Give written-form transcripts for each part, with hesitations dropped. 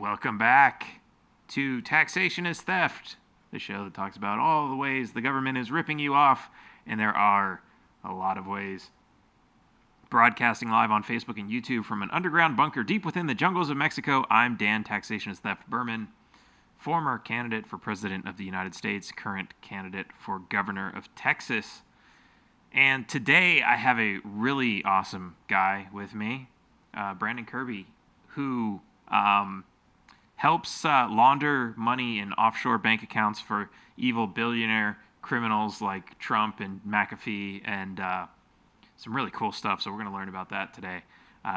Welcome back to Taxation is Theft, the show that talks about all the ways the government is ripping you off, and there are a lot of ways. Broadcasting live on Facebook and YouTube from an underground bunker deep within the jungles of Mexico, I'm Dan Taxation is Theft Berman, former candidate for President of the United States, current candidate for Governor of Texas. And today I have a really awesome guy with me, Brandon Kirby, who helps launder money in offshore bank accounts for evil billionaire criminals like Trump and McAfee and some really cool stuff. So we're going to learn about that today.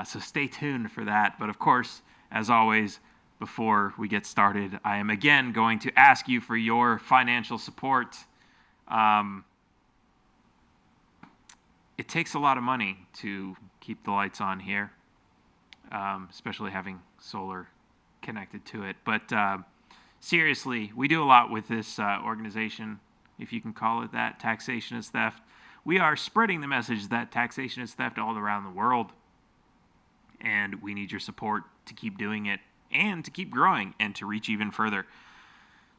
So stay tuned for that. But of course, as always, before we get started, I am again going to ask you for your financial support. It takes a lot of money to keep the lights on here, especially having solar connected to it. But seriously, we do a lot with this organization, if you can call it that, Taxation is Theft. We are spreading the message that taxation is theft all around the world, and we need your support to keep doing it and to keep growing and to reach even further.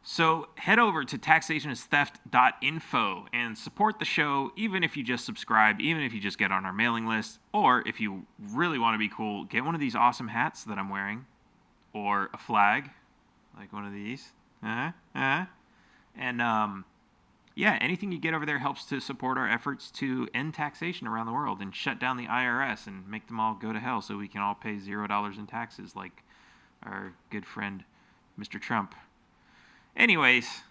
So head over to taxationistheft.info and support the show, even if you just subscribe, even if you just get on our mailing list, or if you really want to be cool, get one of these awesome hats that I'm wearing, or a flag, like one of these. And yeah, anything you get over there helps to support our efforts to end taxation around the world and shut down the IRS and make them all go to hell so we can all pay $0 in taxes like our good friend, Mr. Trump. Anyways,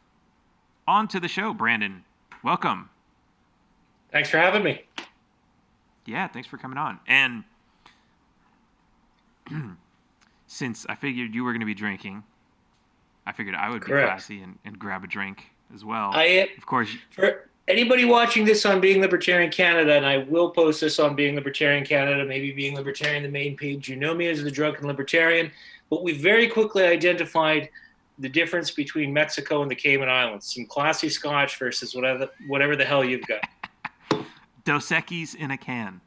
on to the show, Brandon. Welcome. Thanks for having me. Yeah, thanks for coming on. And since I figured you were going to be drinking, I figured I would be classy and grab a drink as well. Of course. For anybody watching this on Being Libertarian Canada, and I will post this on Being Libertarian Canada, maybe Being Libertarian, the main page, you know me as the Drunken Libertarian, but we very quickly identified the difference between Mexico and the Cayman Islands. Some classy scotch versus whatever the hell you've got. Dos Equis in a can.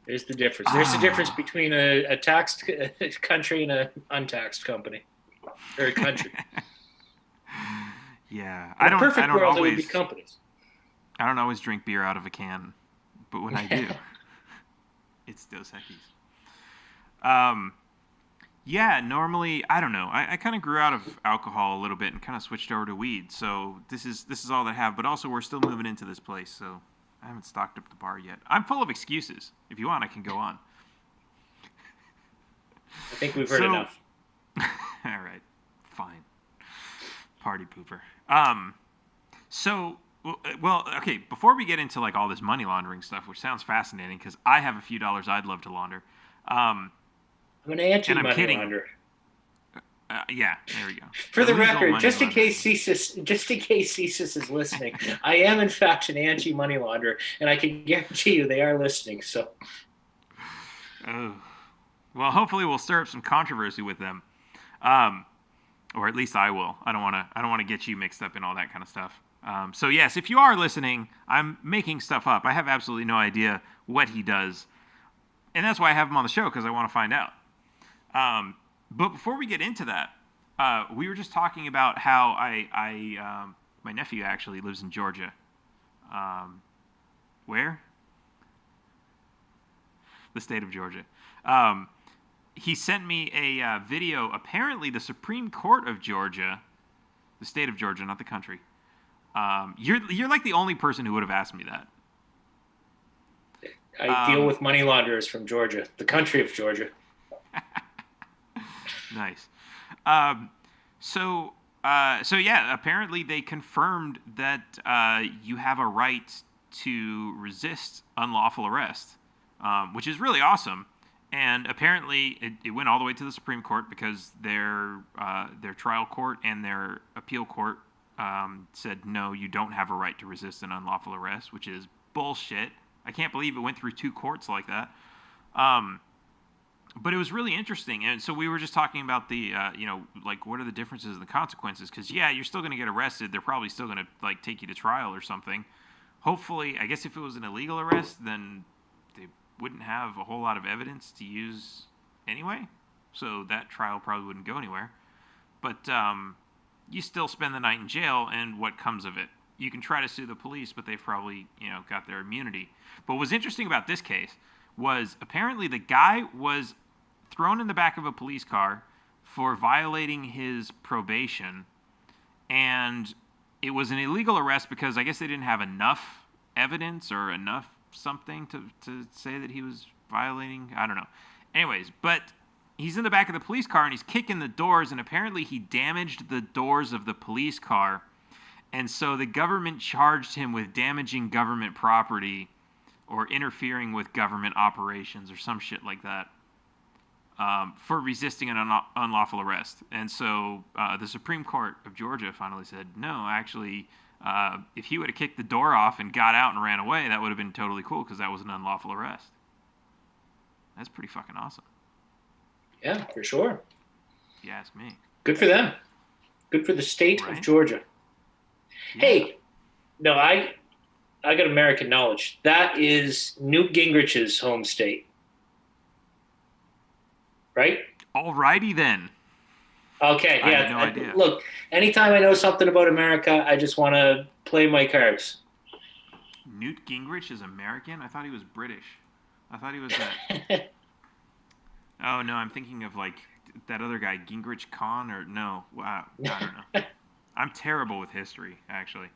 There's the difference. There's the difference between a taxed country and an untaxed company. Or a country. Yeah. In a perfect world, it would be companies. I don't always drink beer out of a can, but when I do, it's Dos Equis. Yeah, normally, I don't know. I kind of grew out of alcohol a little bit and kind of switched over to weed. So this is all that I have. But also, we're still moving into this place, so I haven't stocked up the bar yet. I'm full of excuses. If you want, I can go on. I think we've heard enough. All right, fine. Party pooper. Okay. Before we get into like all this money laundering stuff, which sounds fascinating, because I have a few dollars I'd love to launder. I'm an anti-money launderer. Yeah, there we go. For the record, just in case CSIS is listening, I am in fact an anti-money launderer, and I can guarantee you they are listening. So, well, hopefully we'll stir up some controversy with them, or at least I will. I don't want to get you mixed up in all that kind of stuff. So yes, if you are listening, I'm making stuff up. I have absolutely no idea what he does, and that's why I have him on the show, because I want to find out. But before we get into that, we were just talking about how my nephew actually lives in Georgia. Where? The state of Georgia. He sent me a video. Apparently, the Supreme Court of Georgia, the state of Georgia, not the country. You're like the only person who would have asked me that. I deal with money launderers from Georgia, the country of Georgia. Nice. So yeah, apparently they confirmed that you have a right to resist unlawful arrest, which is really awesome. And apparently it went all the way to the Supreme Court because their trial court and their appeal court said, no, you don't have a right to resist an unlawful arrest, which is bullshit. I can't believe it went through two courts like that. But it was really interesting. And so we were just talking about the, like, what are the differences and the consequences? Because, yeah, you're still going to get arrested. They're probably still going to, like, take you to trial or something. Hopefully, I guess if it was an illegal arrest, then they wouldn't have a whole lot of evidence to use anyway, so that trial probably wouldn't go anywhere. But you still spend the night in jail, and what comes of it? You can try to sue the police, but they've probably, got their immunity. But what was interesting about this case was apparently the guy was thrown in the back of a police car for violating his probation, and it was an illegal arrest because I guess they didn't have enough evidence or enough something to say that he was violating. I don't know. Anyways, but he's in the back of the police car and he's kicking the doors, and apparently he damaged the doors of the police car. And so the government charged him with damaging government property or interfering with government operations or some shit like that for resisting an unlawful arrest. And so the Supreme Court of Georgia finally said, no, actually, if he would have kicked the door off and got out and ran away, that would have been totally cool because that was an unlawful arrest. That's pretty fucking awesome. Yeah, for sure. If you ask me. Good for them. Good for the state of Georgia. Yeah. Hey, no, I got American knowledge. That is Newt Gingrich's home state. Right? Alrighty then. Okay, yeah. I had no idea. Look, anytime I know something about America, I just want to play my cards. Newt Gingrich is American? I thought he was British. I thought he was that. Oh, no, I'm thinking of, like, that other guy, Gingrich Khan, or no. Wow, I don't know. I'm terrible with history, actually.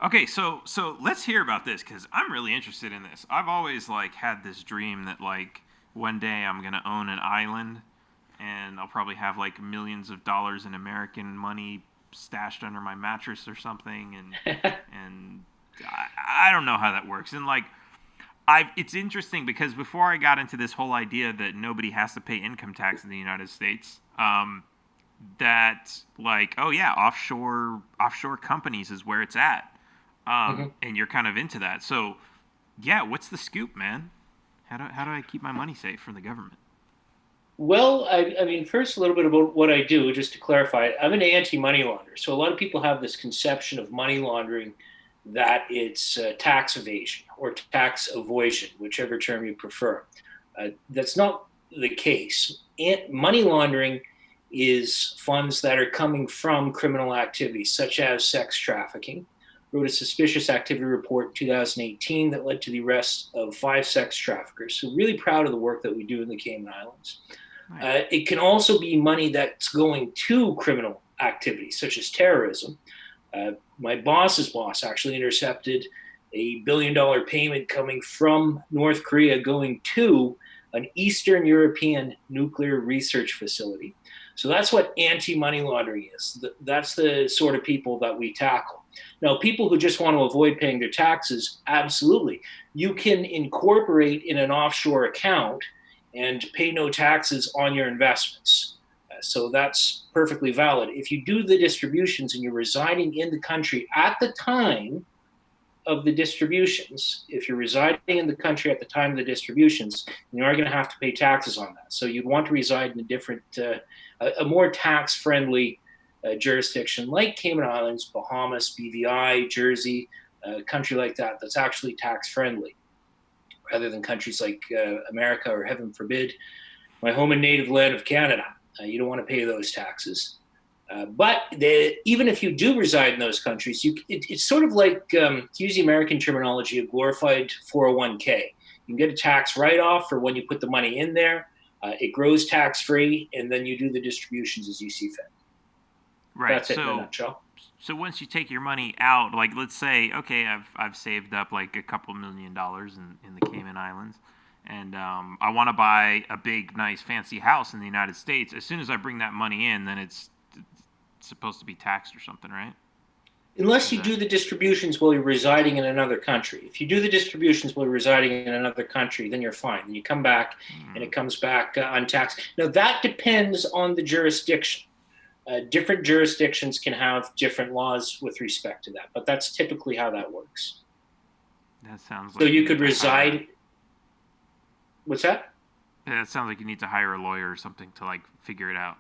Okay, so let's hear about this, because I'm really interested in this. I've always, like, had this dream that, like, one day I'm going to own an island, and I'll probably have, like, millions of dollars in American money stashed under my mattress or something, and I don't know how that works. And, like, it's interesting because before I got into this whole idea that nobody has to pay income tax in the United States, that, like, oh yeah, offshore companies is where it's at, and you're kind of into that. So, yeah, what's the scoop, man? How do I keep my money safe from the government? Well, I mean, first a little bit about what I do, just to clarify. I'm an anti-money launderer. So a lot of people have this conception of money laundering that it's tax evasion or tax avoidance, whichever term you prefer. That's not the case. Money laundering is funds that are coming from criminal activities, such as sex trafficking. Wrote a suspicious activity report in 2018 that led to the arrest of 5 sex traffickers. So really proud of the work that we do in the Cayman Islands. Nice. It can also be money that's going to criminal activities, such as terrorism. My boss's boss actually intercepted a $1 billion payment coming from North Korea going to an Eastern European nuclear research facility. So that's what anti-money laundering is. That's the sort of people that we tackle. Now, people who just want to avoid paying their taxes, absolutely. You can incorporate in an offshore account and pay no taxes on your investments. So that's perfectly valid. If you do the distributions and you're residing in the country at the time of the distributions, if you're residing in the country at the time of the distributions, you are going to have to pay taxes on that. So you'd want to reside in a different, a more tax-friendly jurisdiction like Cayman Islands, Bahamas, BVI, Jersey, a country like that that's actually tax-friendly, rather than countries like America or, heaven forbid, my home and native land of Canada. You don't want to pay those taxes. But even if you do reside in those countries, it's sort of like, to use the American terminology, a glorified 401k. You can get a tax write-off for when you put the money in there. It grows tax-free, and then you do the distributions as you see fit. Right. That's it in a nutshell. So once you take your money out, like let's say, okay, I've saved up like a couple $1 million in the Cayman Islands, and I want to buy a big, nice, fancy house in the United States. As soon as I bring that money in, then it's supposed to be taxed or something, right? Unless you do the distributions while you're residing in another country. If you do the distributions while you're residing in another country, then you're fine. Then you come back, and it comes back untaxed. Now, that depends on the jurisdiction. Different jurisdictions can have different laws with respect to that, but that's typically how that works. That sounds like so you could reside. What's that? Yeah, that sounds like you need to hire a lawyer or something to like figure it out.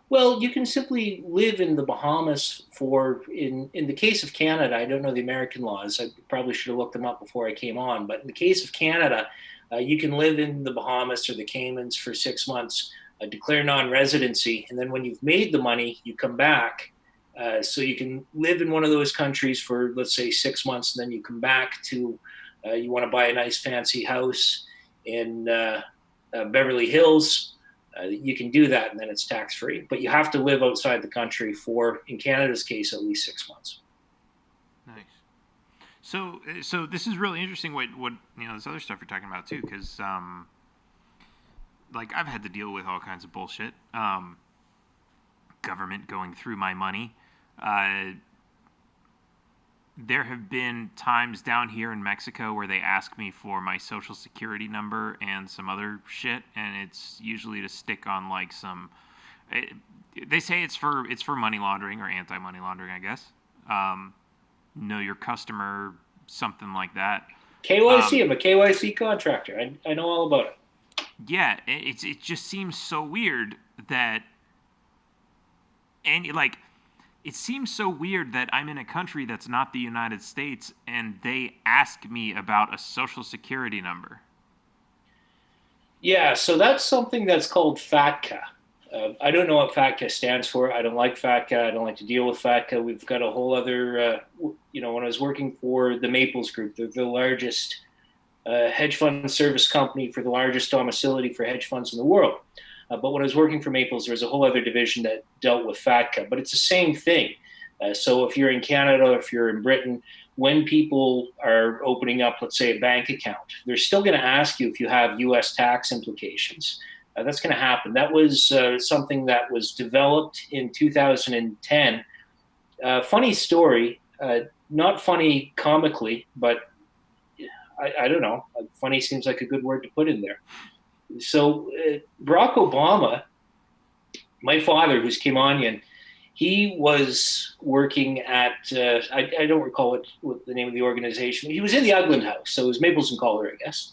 Well, you can simply live in the Bahamas in the case of Canada, I don't know the American laws. I probably should have looked them up before I came on. But in the case of Canada, You can live in the Bahamas or the Caymans for 6 months, declare non-residency, and then when you've made the money, you come back. So you can live in one of those countries for, let's say, 6 months, and then you come back to, you want to buy a nice fancy house in Beverly Hills. You can do that, and then it's tax-free. But you have to live outside the country for, in Canada's case, at least 6 months. Nice. So this is really interesting. What this other stuff you're talking about too, because like I've had to deal with all kinds of bullshit. Government going through my money. There have been times down here in Mexico where they ask me for my social security number and some other shit, and it's usually to stick on like some. They say it's for money laundering or anti-money laundering, I guess. Know your customer, something like that. KYC. I'm a KYC contractor. I know all about it. Yeah, it just seems so weird that, and like, it seems so weird that I'm in a country that's not the United States and they ask me about a social security number. Yeah, so that's something that's called FATCA. I don't know what FATCA stands for. I don't like FATCA. I don't like to deal with FATCA. We've got a whole other, when I was working for the Maples Group, they're the largest hedge fund service company for the largest domicility for hedge funds in the world. But when I was working for Maples, there was a whole other division that dealt with FATCA. But it's the same thing. So if you're in Canada, if you're in Britain, when people are opening up, let's say, a bank account, they're still going to ask you if you have U.S. tax implications. That's going to happen. That was something that was developed in 2010. Funny story, not funny comically, but I don't know. Funny seems like a good word to put in there. So Barack Obama, my father, who's Caymanian, he was working at, I don't recall what the name of the organization. He was in the Ugland House, so it was Maples and Collar, I guess.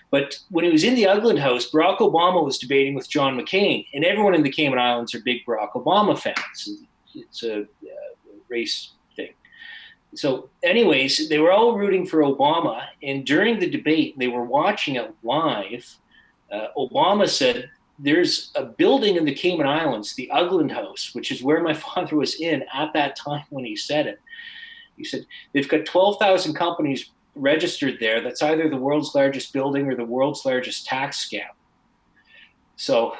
But when he was in the Ugland House, Barack Obama was debating with John McCain, and everyone in the Cayman Islands are big Barack Obama fans. It's a race thing. So anyways, they were all rooting for Obama, and during the debate, they were watching it live. Obama said, there's a building in the Cayman Islands, the Ugland House, which is where my father was in at that time when he said it. He said, they've got 12,000 companies registered there. That's either the world's largest building or the world's largest tax scam. So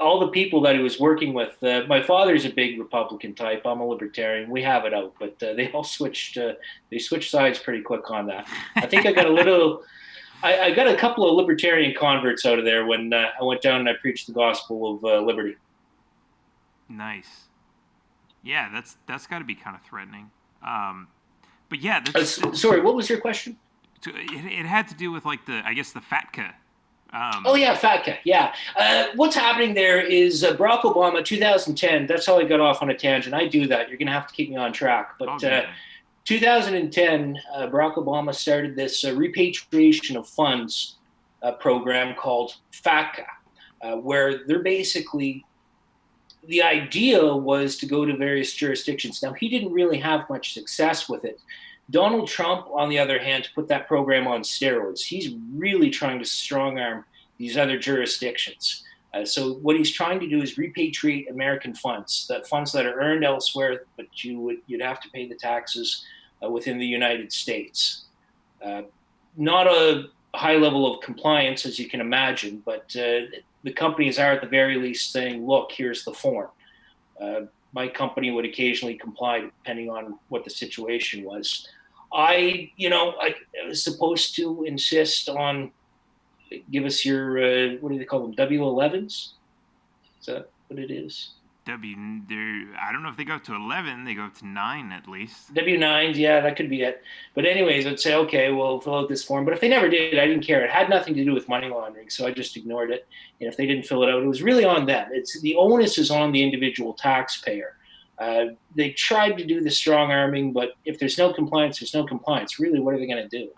all the people that he was working with, my father's a big Republican type. I'm a libertarian. We have it out, but they all switched. They switched sides pretty quick on that. I think I got a little. I got a couple of libertarian converts out of there when I went down and I preached the gospel of liberty. Nice. Yeah, that's got to be kind of threatening. But yeah, sorry, what was your question? It had to do with like the FATCA. Oh yeah, FATCA. Yeah, what's happening there is Barack Obama, 2010. That's how I got off on a tangent. I do that. You're gonna have to keep me on track. But 2010, Barack Obama started this repatriation of funds program called FATCA, where they're basically, the idea was to go to various jurisdictions. Now, he didn't really have much success with it. Donald Trump, on the other hand, put that program on steroids. He's really trying to strong arm these other jurisdictions. So what he's trying to do is repatriate American funds, that funds that are earned elsewhere, but you'd have to pay the taxes within the United States. Not a high level of compliance, as you can imagine, but the companies are at the very least saying, look, here's the form. My company would occasionally comply depending on what the situation was. I was supposed to insist on, give us your, what do they call them, W-11s? Is that what it is? I don't know if they go up to 11. They go up to 9 at least. W-9s, yeah, that could be it. But anyways, I'd say, okay, well, fill out this form. But if they never did, I didn't care. It had nothing to do with money laundering, so I just ignored it. And if they didn't fill it out, it was really on them. The onus is on the individual taxpayer. They tried to do the strong arming, but if there's no compliance, there's no compliance. Really, what are they going to do?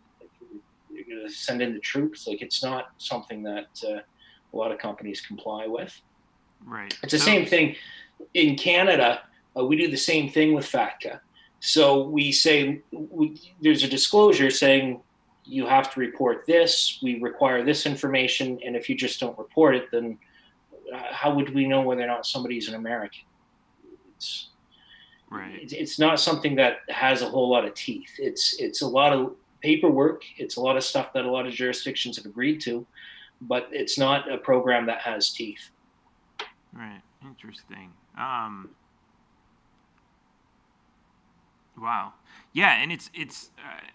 They're going to send in the troops? Like, it's not something that a lot of companies comply with. Right. It's the same thing in Canada. We do the same thing with FATCA. So we say there's a disclosure saying you have to report this. We require this information, and if you just don't report it, then how would we know whether or not somebody's an American? It's Right. it's not something that has a whole lot of teeth. It's a lot of paperwork. It's a lot of stuff that a lot of jurisdictions have agreed to, but it's not a program that has teeth. Right. Interesting. Wow. Yeah, and it's.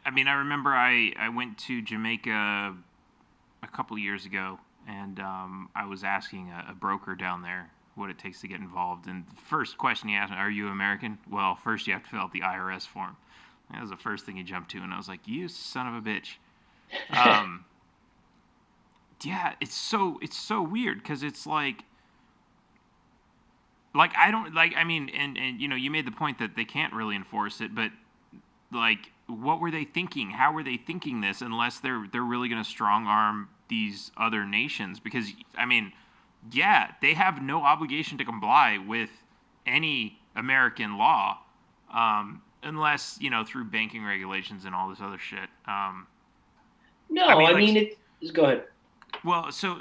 I mean, I remember I went to Jamaica a couple years ago, and I was asking a broker down there what it takes to get involved. And the first question he asked me, "Are you American?" Well, first you have to fill out the IRS form. That was the first thing he jumped to, and I was like, "You son of a bitch." Um, yeah, it's so weird because it's like I don't like I mean and you know you made the point that they can't really enforce it, but like what were they thinking? How were they thinking this unless they're really going to strong arm these other nations? Because I mean, yeah, they have no obligation to comply with any American law, unless you know through banking regulations and all this other shit. I No, mean, I like, mean it. Go ahead. well, so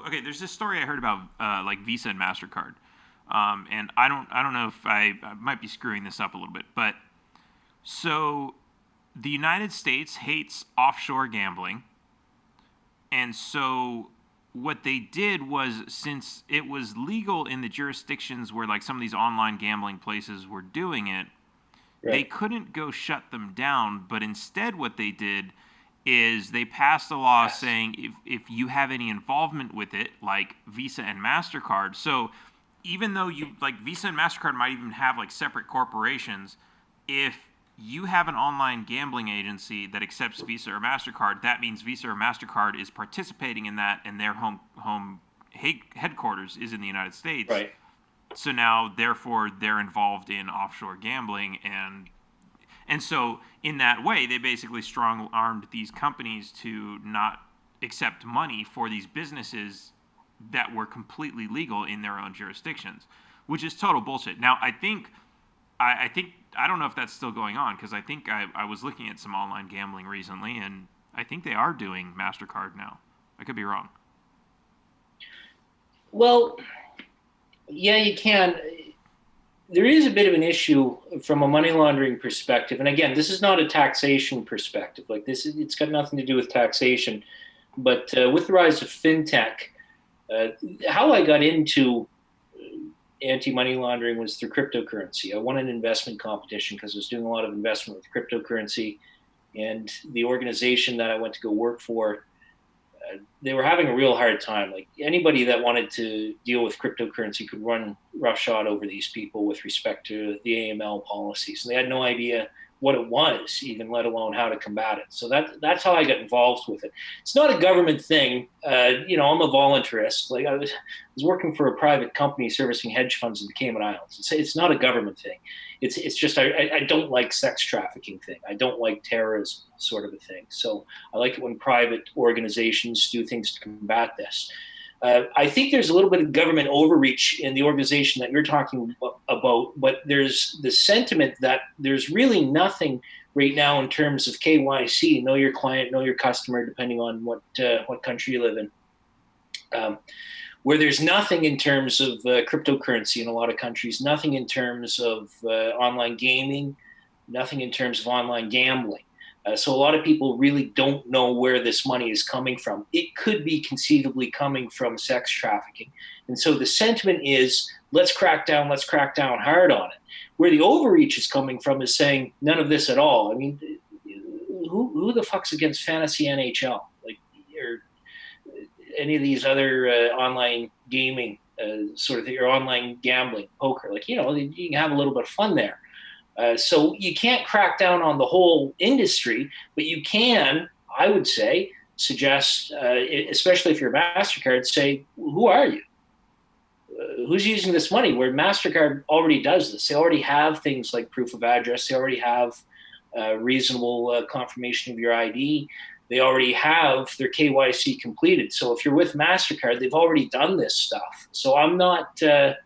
okay. There's this story I heard about like Visa and Mastercard, and I don't know if I might be screwing this up a little bit, but so the United States hates offshore gambling, and so what they did was since it was legal in the jurisdictions where like some of these online gambling places were doing it, they Right. couldn't go shut them down, but instead what they did is they passed a law Yes. saying if you have any involvement with it, like Visa and MasterCard, so even though you like Visa and MasterCard might even have like separate corporations, if you have an online gambling agency that accepts Visa or MasterCard, that means Visa or MasterCard is participating in that and their home headquarters is in the United States. Right. So now therefore they're involved in offshore gambling and so in that way they basically strong armed these companies to not accept money for these businesses that were completely legal in their own jurisdictions, which is total bullshit. Now I think I don't know if that's still going on because I think I was looking at some online gambling recently and I think they are doing MasterCard now. I could be wrong. Well, yeah, you can. There is a bit of an issue from a money laundering perspective, and again, this is not a taxation perspective. Like this, it's got nothing to do with taxation. But with the rise of fintech, uh, how I got into anti-money laundering was through cryptocurrency. I won an investment competition because I was doing a lot of investment with cryptocurrency, and the organization that I went to go work for, they were having a real hard time. Like anybody that wanted to deal with cryptocurrency could run roughshod over these people with respect to the AML policies, and they had no idea what it was, even let alone how to combat it. So that's how I got involved with it. It's not a government thing. I'm a voluntarist. Like I was working for a private company servicing hedge funds in the Cayman Islands. It's not a government thing. It's just I don't like sex trafficking thing. I don't like terrorism sort of a thing. So I like it when private organizations do things to combat this. I think there's a little bit of government overreach in the organization that you're talking about, but there's the sentiment that there's really nothing right now in terms of KYC, know your client, know your customer, depending on what country you live in. Where there's nothing in terms of cryptocurrency in a lot of countries, nothing in terms of online gaming, nothing in terms of online gambling. So a lot of people really don't know where this money is coming from. It could be conceivably coming from sex trafficking. And so the sentiment is let's crack down hard on it. Where the overreach is coming from is saying none of this at all. I mean, who the fuck's against fantasy NHL? Like, or any of these other online gaming sort of thing, or online gambling, poker. Like, you can have a little bit of fun there. So you can't crack down on the whole industry, but you can, I would say, suggest, especially if you're MasterCard, say, who are you? Who's using this money? Where MasterCard already does this. They already have things like proof of address. They already have reasonable confirmation of your ID. They already have their KYC completed. So if you're with MasterCard, they've already done this stuff. So I'm not a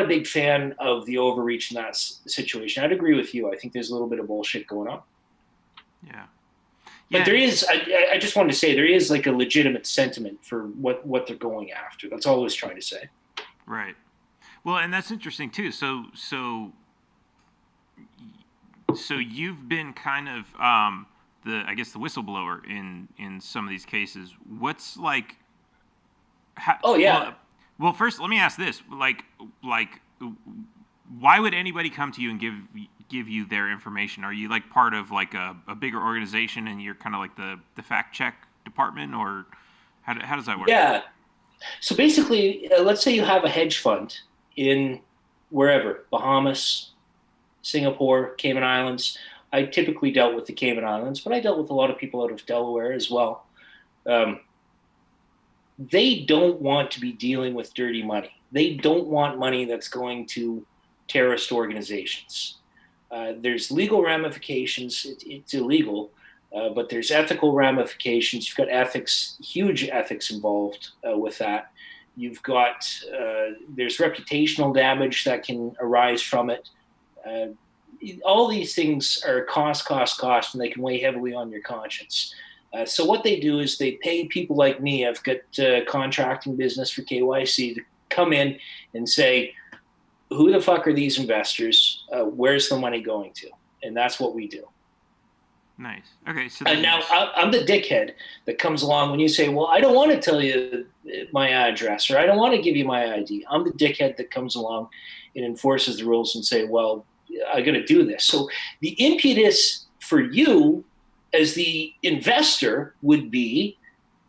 big fan of the overreach in that situation. I'd agree with you. I think there's a little bit of bullshit going on. Yeah. But Yeah, there is, I just wanted to say, there is like a legitimate sentiment for what they're going after. That's all I was trying to say. right. Well, and that's interesting too. So you've been kind of the I guess the whistleblower in some of these cases. What's like how, Oh yeah. well first let me ask this like why would anybody come to you and give you their information? Are you like part of like a bigger organization and you're kind of like the fact check department, or how does that work? Yeah. So basically, let's say you have a hedge fund in wherever, Bahamas, Singapore, Cayman Islands. I typically dealt with the Cayman Islands, but I dealt with a lot of people out of Delaware as well. Um, they don't want to be dealing with dirty money. They don't want money that's going to terrorist organizations. There's legal ramifications. It's illegal, but there's ethical ramifications. You've got ethics, huge ethics involved with that. You've got there's reputational damage that can arise from it. Uh, all these things are cost, and they can weigh heavily on your conscience. So what they do is they pay people like me. I've got contracting business for KYC to come in and say, who the fuck are these investors? Where's the money going to? And that's what we do. Nice. Okay, so And then now I'm the dickhead that comes along when you say, well, I don't want to tell you my address or I don't want to give you my ID. I'm the dickhead that comes along and enforces the rules and say, well, I got to do this. So the impetus for you as the investor would be,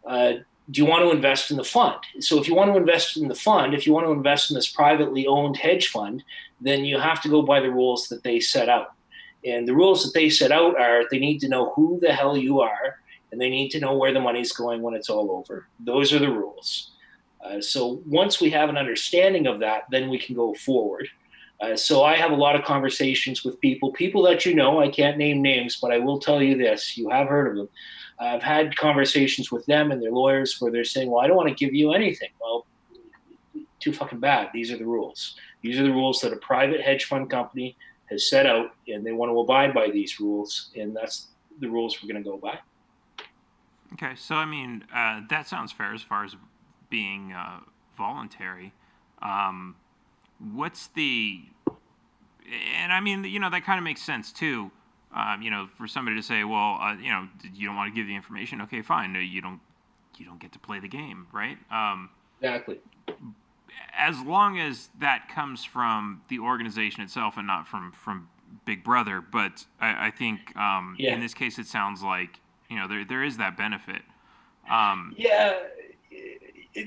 do you want to invest in the fund? So if you want to invest in the fund, if you want to invest in this privately owned hedge fund, then you have to go by the rules that they set out. And the rules that they set out are they need to know who the hell you are, and they need to know where the money's going when it's all over. Those are the rules. So once we have an understanding of that, then we can go forward. So I have a lot of conversations with people that you know. I can't name names, but I will tell you this: you have heard of them. I've had conversations with them and their lawyers where they're saying, "Well, I don't want to give you anything." Well, too fucking bad. These are the rules. These are the rules that a private hedge fund company has set out, and they want to abide by these rules, and that's the rules we're going to go by. okay, so I mean that sounds fair as far as being voluntary. Um, what's the and I mean, that kind of makes sense too. For somebody to say, well, you don't want to give the information. Okay, fine. No, you don't get to play the game, right? Exactly. As long as that comes from the organization itself and not from Big Brother. But I think in Yeah. this case, it sounds like there is that benefit. Yeah,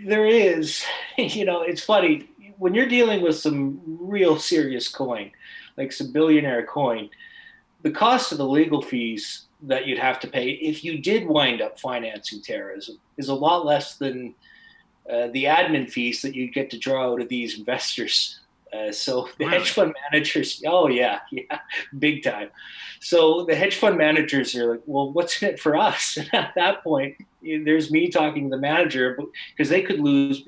there is. It's funny when you're dealing with some real serious coin, like some billionaire coin. The cost of the legal fees that you'd have to pay if you did wind up financing terrorism is a lot less than the admin fees that you get to draw out of these investors. So the hedge Really? fund managers, oh yeah, yeah, big time. So the hedge fund managers are like, well, what's in it for us? And at that point, there's me talking to the manager because they could lose.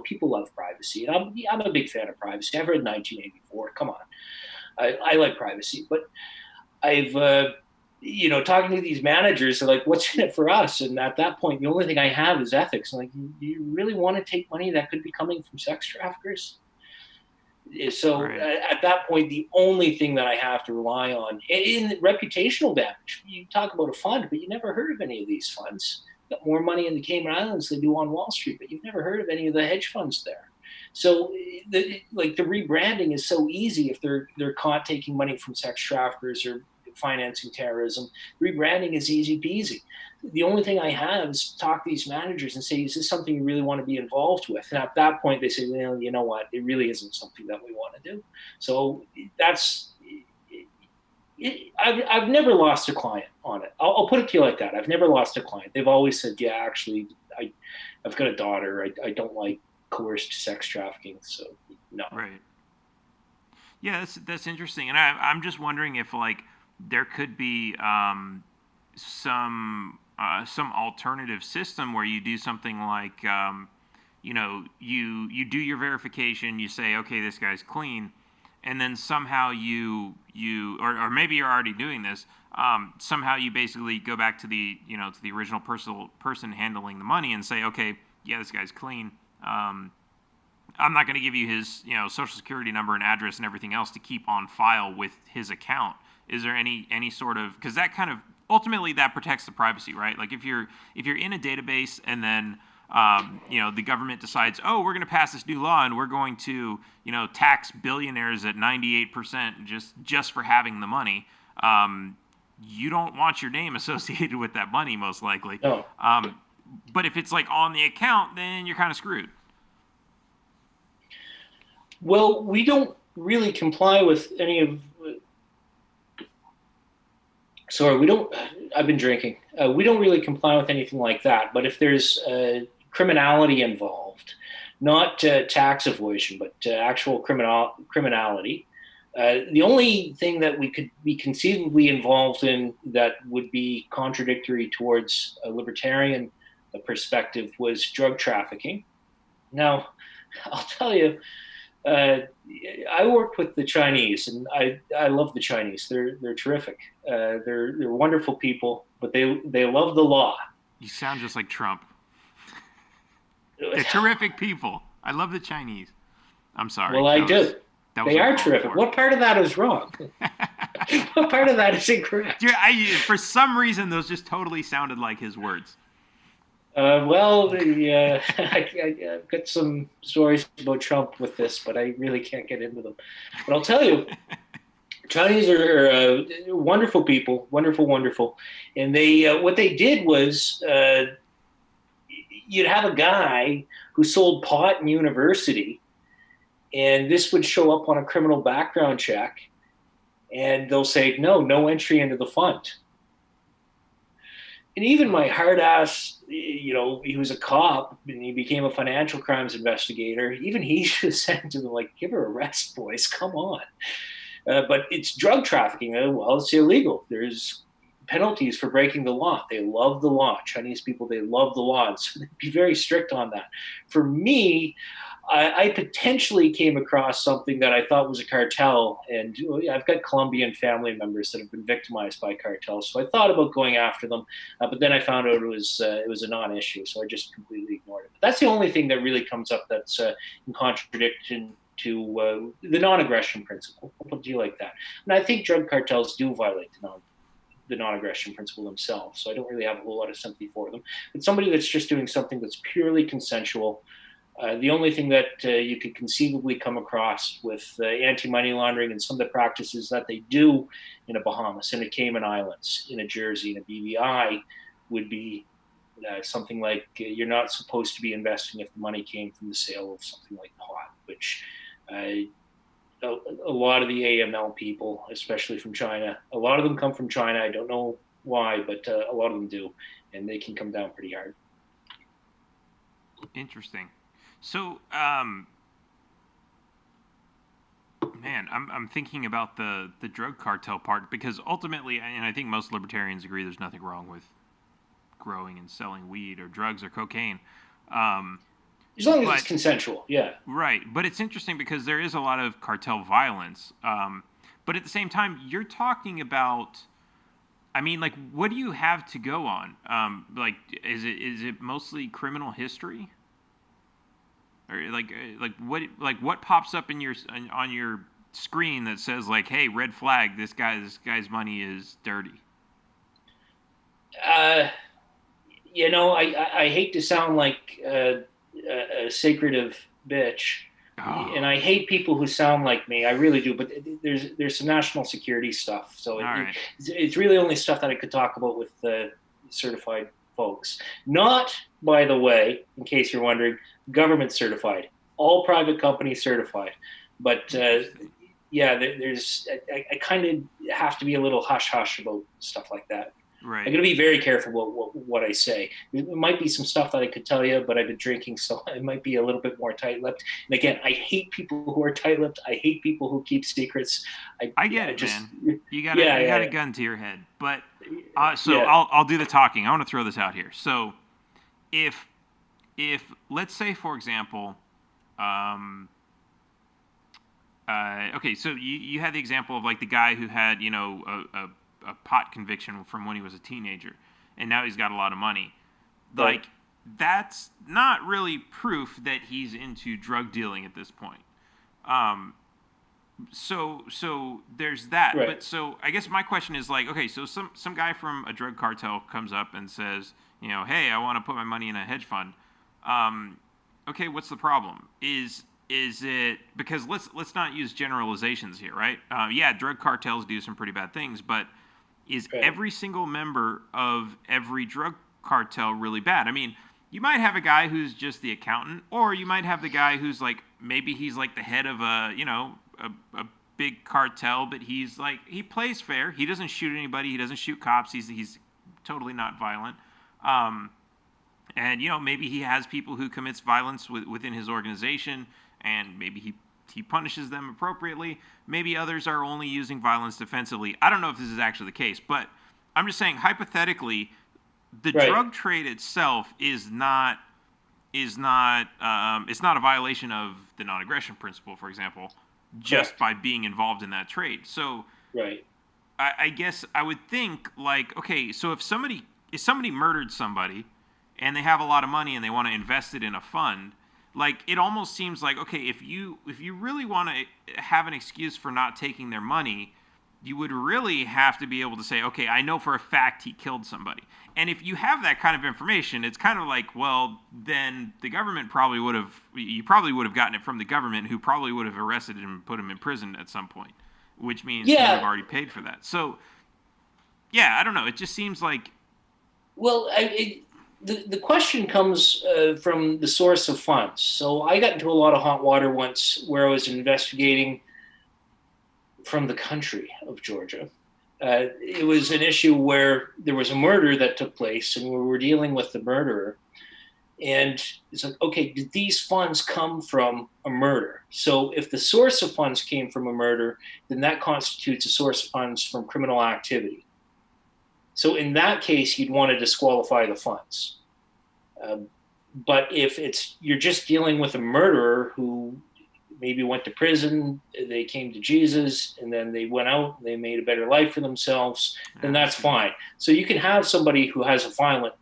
People love privacy, and I'm a big fan of privacy. I've read 1984. Come on, I like privacy, but I've talking to these managers, they're like, "What's in it for us?" And at that point, the only thing I have is ethics. I'm like, do you really want to take money that could be coming from sex traffickers? So Right. at that point, the only thing that I have to rely on in reputational damage. You talk about a fund, but you never heard of any of these funds. Got more money in the Cayman Islands than they do on Wall Street, but you've never heard of any of the hedge funds there. So the rebranding is so easy if they're caught taking money from sex traffickers or financing terrorism. Rebranding is easy peasy. The only thing I have is talk to these managers and say, is this something you really want to be involved with? And at that point, they say, well, you know what? It really isn't something that we want to do. So that's I've never lost a client on it. I'll put it to you like that. I've never lost a client. They've always said, yeah, actually, I've got a daughter. I don't like coerced sex trafficking. So no. Right. Yeah, that's interesting, and I'm just wondering if like there could be some alternative system where you do something like you do your verification, you say okay this guy's clean, and then somehow or maybe you're already doing this. Somehow you basically go back to the original person handling the money and say, okay, yeah, this guy's clean. I'm not going to give you his social security number and address and everything else to keep on file with his account. Is there any sort of, because that kind of ultimately that protects the privacy, right? Like if you're in a database and then the government decides, oh, we're going to pass this new law and we're going to tax billionaires at 98% just for having the money. You don't want your name associated with that money, most likely. No. But if it's like on the account, then you're kind of screwed. Well, we don't really comply with any of. Sorry, we don't. I've been drinking. We don't really comply with anything like that. But if there's criminality involved, not tax evasion, but actual criminality, the only thing that we could be conceivably involved in that would be contradictory towards a libertarian perspective was drug trafficking. Now, I'll tell you. I worked with the Chinese, and I love the Chinese. They're terrific. They're wonderful people, but they love the law. You sound just like Trump. They're terrific people. I love the Chinese. I'm sorry. Well, I do. They are terrific. What part of that is wrong? What part of that is incorrect? Dude, for some reason, those just totally sounded like his words. I've got some stories about Trump with this, but I really can't get into them. But I'll tell you, Chinese are wonderful people, wonderful. And they what they did was you'd have a guy who sold pot in university, and this would show up on a criminal background check, and they'll say, no entry into the fund. And even my hard ass, he was a cop and he became a financial crimes investigator. Even he should have said to them, like, give her a rest, boys, come on. But it's drug trafficking. Well, it's illegal. There's penalties for breaking the law. They love the law. Chinese people, they love the law. And so they'd be very strict on that. For me, I potentially came across something that I thought was a cartel, and I've got Colombian family members that have been victimized by cartels, so I thought about going after them, but then I found out it was a non-issue, so I just completely ignored it. But that's the only thing that really comes up that's in contradiction to the non-aggression principle. I'll put it like that. And I think drug cartels do violate the non-aggression principle themselves, so I don't really have a whole lot of sympathy for them. But somebody that's just doing something that's purely consensual. The only thing that you could conceivably come across with anti-money laundering and some of the practices that they do in a Bahamas, in a Cayman Islands, in a Jersey, in a BVI would be something like you're not supposed to be investing if the money came from the sale of something like pot, which a lot of the AML people, especially from China, a lot of them come from China. I don't know why, but a lot of them do, and they can come down pretty hard. Interesting. So, man, I'm thinking about the drug cartel part, because ultimately, and I think most libertarians agree, there's nothing wrong with growing and selling weed or drugs or cocaine. As long as it's consensual, yeah. Right, but it's interesting because there is a lot of cartel violence. But at the same time, you're talking about, I mean, like, what do you have to go on? Like, is it mostly criminal history? Or what pops up on your screen that says, like, hey, red flag, this guy's money is dirty? I hate to sound like a secretive bitch, and I hate people who sound like me. I really do. But there's some national security stuff, so it's really only stuff that I could talk about with certified folks. Not, by the way, in case you're wondering, government certified. All private companies certified. But there's I kind of have to be a little hush-hush about stuff like that. Right. I'm going to be very careful about what I say. There might be some stuff that I could tell you, but I've been drinking, so it might be a little bit more tight-lipped. And again, I hate people who are tight-lipped. I hate people who keep secrets. I get it, man. You got a gun to your head. But I'll do the talking. I want to throw this out here. So if let's say, for example, okay, so you had the example of like the guy who had a pot conviction from when he was a teenager, and now he's got a lot of money. Right. Like that's not really proof that he's into drug dealing at this point. Um, so there's that. Right. But so I guess my question is like, okay, so some guy from a drug cartel comes up and says, hey, I want to put my money in a hedge fund. Okay, what's the problem? Is it because let's not use generalizations here, right? Yeah, drug cartels do some pretty bad things, but is Right. every single member of every drug cartel really bad? I mean, you might have a guy who's just the accountant, or you might have the guy who's like maybe he's like the head of a big cartel, but he's like he plays fair. He doesn't shoot anybody. He doesn't shoot cops. He's totally not violent. And maybe he has people who commits violence within his organization, and maybe he punishes them appropriately. Maybe others are only using violence defensively. I don't know if this is actually the case, but I'm just saying hypothetically, the Right. drug trade itself it's not a violation of the non-aggression principle, for example, just Correct. by being involved in that trade. So Right. I guess I would think like, okay, so if somebody murdered somebody and they have a lot of money and they want to invest it in a fund, like it almost seems like, okay, if you really want to have an excuse for not taking their money, you would really have to be able to say, okay, I know for a fact he killed somebody. And if you have that kind of information, it's kind of like, well, then the government you probably would have gotten it from the government, who probably would have arrested him and put him in prison at some point, which means he would have Yeah. already paid for that. So, yeah, I don't know. It just seems like, Well, the question comes from the source of funds. So I got into a lot of hot water once where I was investigating from the country of Georgia. It was an issue where there was a murder that took place, and we were dealing with the murderer. And it's like, okay, did these funds come from a murder? So if the source of funds came from a murder, then that constitutes a source of funds from criminal activity. So in that case, you'd want to disqualify the funds. Um, but if it's you're just dealing with a murderer who maybe went to prison, they came to Jesus, and then they went out, they made a better life for themselves, then I that's see. fine. So you can have somebody who has a violent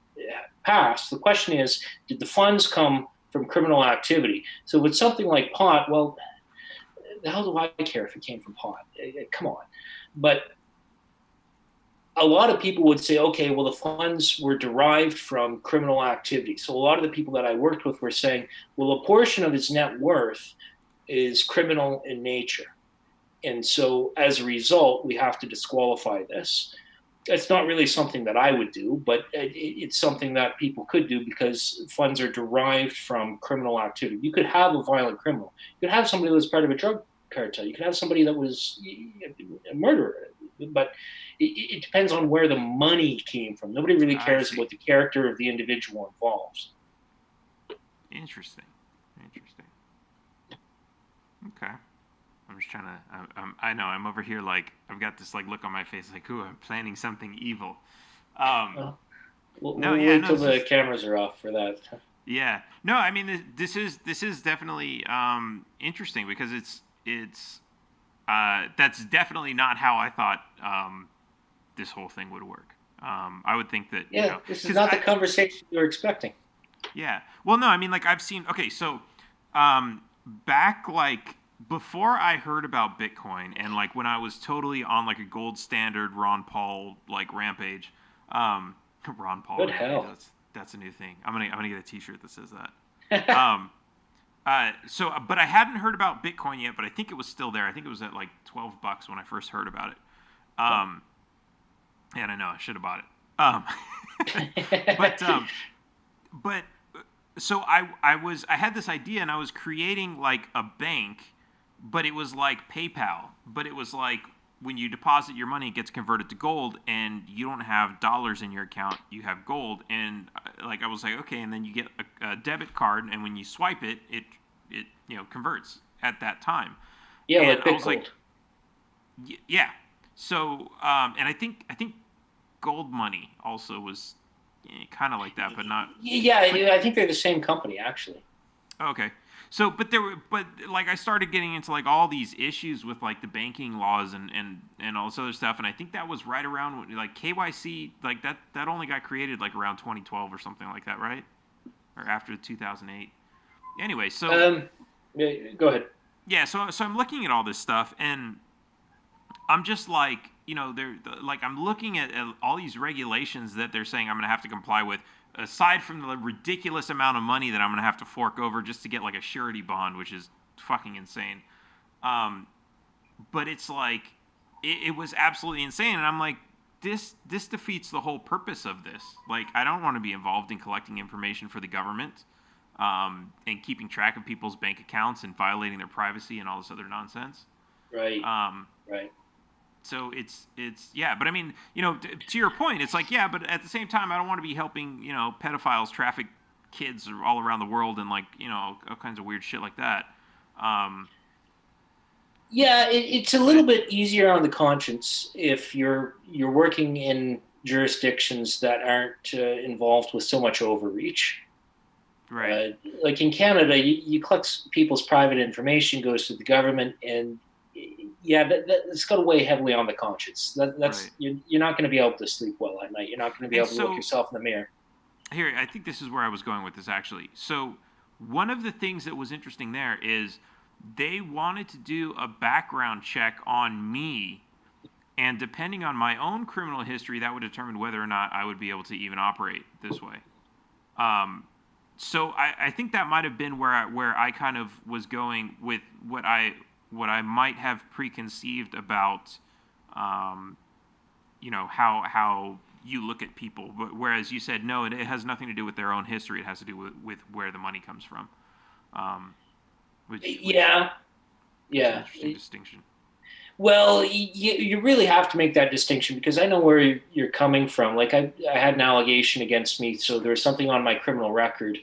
past. The question is, did the funds come from criminal activity? So with something like pot, well, the hell do I care if it came from pot? Come on. But a lot of people would say, okay, well, the funds were derived from criminal activity. So a lot of the people that I worked with were saying, well, a portion of his net worth is criminal in nature. And so as a result, we have to disqualify this. It's not really something that I would do, but it's something that people could do because funds are derived from criminal activity. You could have a violent criminal. You could have somebody that was part of a drug cartel. You could have somebody that was a murderer. But it depends on where the money came from. Nobody really I cares see. about the character of the individual involved. Interesting. Interesting. Okay. I'm just trying to. I know. I'm over here like I've got this like look on my face like, ooh, I'm planning something evil. Um, Well, we'll, no, we'll yeah, wait no, till this the is cameras are off for that. yeah, no. I mean, this is definitely interesting because that's definitely not how I thought this whole thing would work. I would think that Yeah, this is because not the conversation you were expecting. yeah. Well, no, I mean, like I've seen. Okay, so back like before I heard about Bitcoin and like when I was totally on like a gold standard Ron Paul like rampage, um, Ron Paul Good rampage. hell. That's a new thing. I'm gonna get a T-shirt that says that. Um, but I hadn't heard about Bitcoin yet, but I think it was still there. I think it was at like $12 when I first heard about it. Um, and I know I should have bought it. But but so I had this idea and I was creating like a bank, but it was like PayPal, but it was like when you deposit your money, it gets converted to gold, and you don't have dollars in your account, you have gold, and like I was like, okay, and then you get a debit card, and when you swipe it, it converts at that time, Yeah, and like I was like, Bitcoin. yeah, so and I think gold money also was kind of like that, but not. Yeah, But I think they're the same company, actually. Okay. So, but like I started getting into like all these issues with like the banking laws and all this other stuff, and I think that was right around when, like KYC, like that only got created like around 2012 or something like that, right? Or after 2008. Anyway, so Yeah, go ahead. yeah, so I'm looking at all this stuff, and I'm just like, they're like I'm looking at all these regulations that they're saying I'm going to have to comply with. Aside from the ridiculous amount of money that I'm going to have to fork over just to get like a surety bond, which is fucking insane. Um, but it's like it was absolutely insane, and I'm like, this defeats the whole purpose of this. Like, I don't want to be involved in collecting information for the government, and keeping track of people's bank accounts and violating their privacy and all this other nonsense. Right. Um, Right. so it's yeah, but I mean, to your point, it's like, yeah, but at the same time, I don't want to be helping pedophiles traffic kids all around the world and like all kinds of weird shit like that. Um, Yeah, it's a little but bit easier on the conscience if you're working in jurisdictions that aren't involved with so much overreach. right, Uh, like in Canada, you collect people's private information, goes to the government, and yeah, it's got to weigh heavily on the conscience. That's right. you're not going to be able to sleep well at night. You're not going to be And able to look so yourself in the mirror. here, I think this is where I was going with this actually. So one of the things that was interesting there is they wanted to do a background check on me, and depending on my own criminal history, that would determine whether or not I would be able to even operate this way. Um, so I think that might have been where I kind of was going with what I might have preconceived about, um, how you look at people. But whereas you said no, it has nothing to do with their own history. It has to do with where the money comes from, um, which Yeah, is an yeah. interesting distinction. Well, you really have to make that distinction because I know where you're coming from. Like I had an allegation against me, so there was something on my criminal record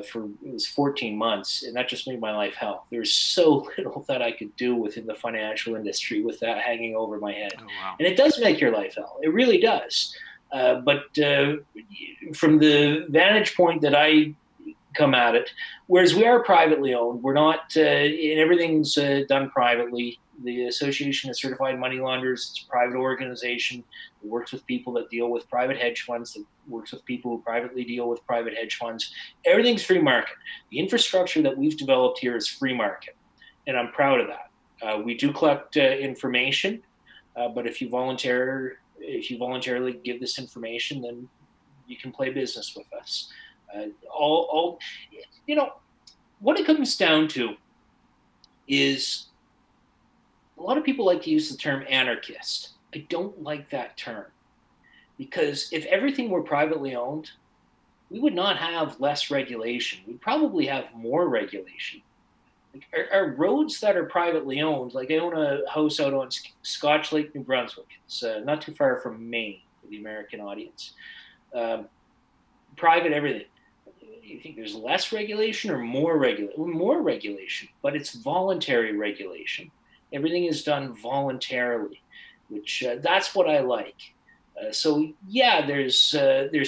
for it was 14 months, and that just made my life hell. There's so little that I could do within the financial industry with that hanging over my head, Oh wow. and it does make your life hell. It really does. But from the vantage point that I come at it. Whereas we are privately owned, we're not, and everything's done privately. The Association of Certified Money Launderers, it's a private organization that works with people that deal with private hedge funds, that works with people who privately deal with private hedge funds. Everything's free market. The infrastructure that we've developed here is free market, and I'm proud of that. We do collect information, but if you voluntarily give this information, then you can play business with us. All you know, what it comes down to is a lot of people like to use the term anarchist. I don't like that term because if everything were privately owned, we would not have less regulation. We'd probably have more regulation. Like our roads that are privately owned, like I own a house out on Scotch Lake, New Brunswick. It's not too far from Maine for the American audience. Um, Private everything. You think there's less regulation or more regulation? More regulation, but it's voluntary regulation. Everything is done voluntarily, which that's what I like. So yeah, there's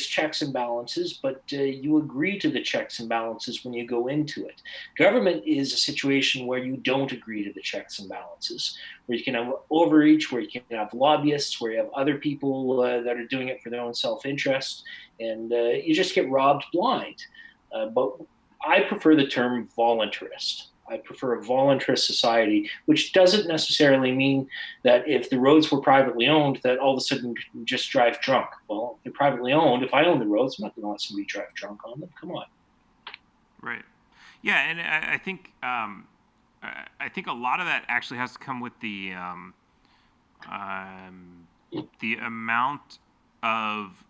checks and balances, but you agree to the checks and balances when you go into it. Government is a situation where you don't agree to the checks and balances, where you can have overreach, where you can have lobbyists, where you have other people that are doing it for their own self-interest, and you just get robbed blind. But I prefer the term voluntarist. I prefer a voluntarist society, which doesn't necessarily mean that if the roads were privately owned, that all of a sudden you just drive drunk. Well, if they're privately owned, if I own the roads, I'm not going to let somebody drive drunk on them. Come on. Right. Yeah, and I think a lot of that actually has to come with the amount of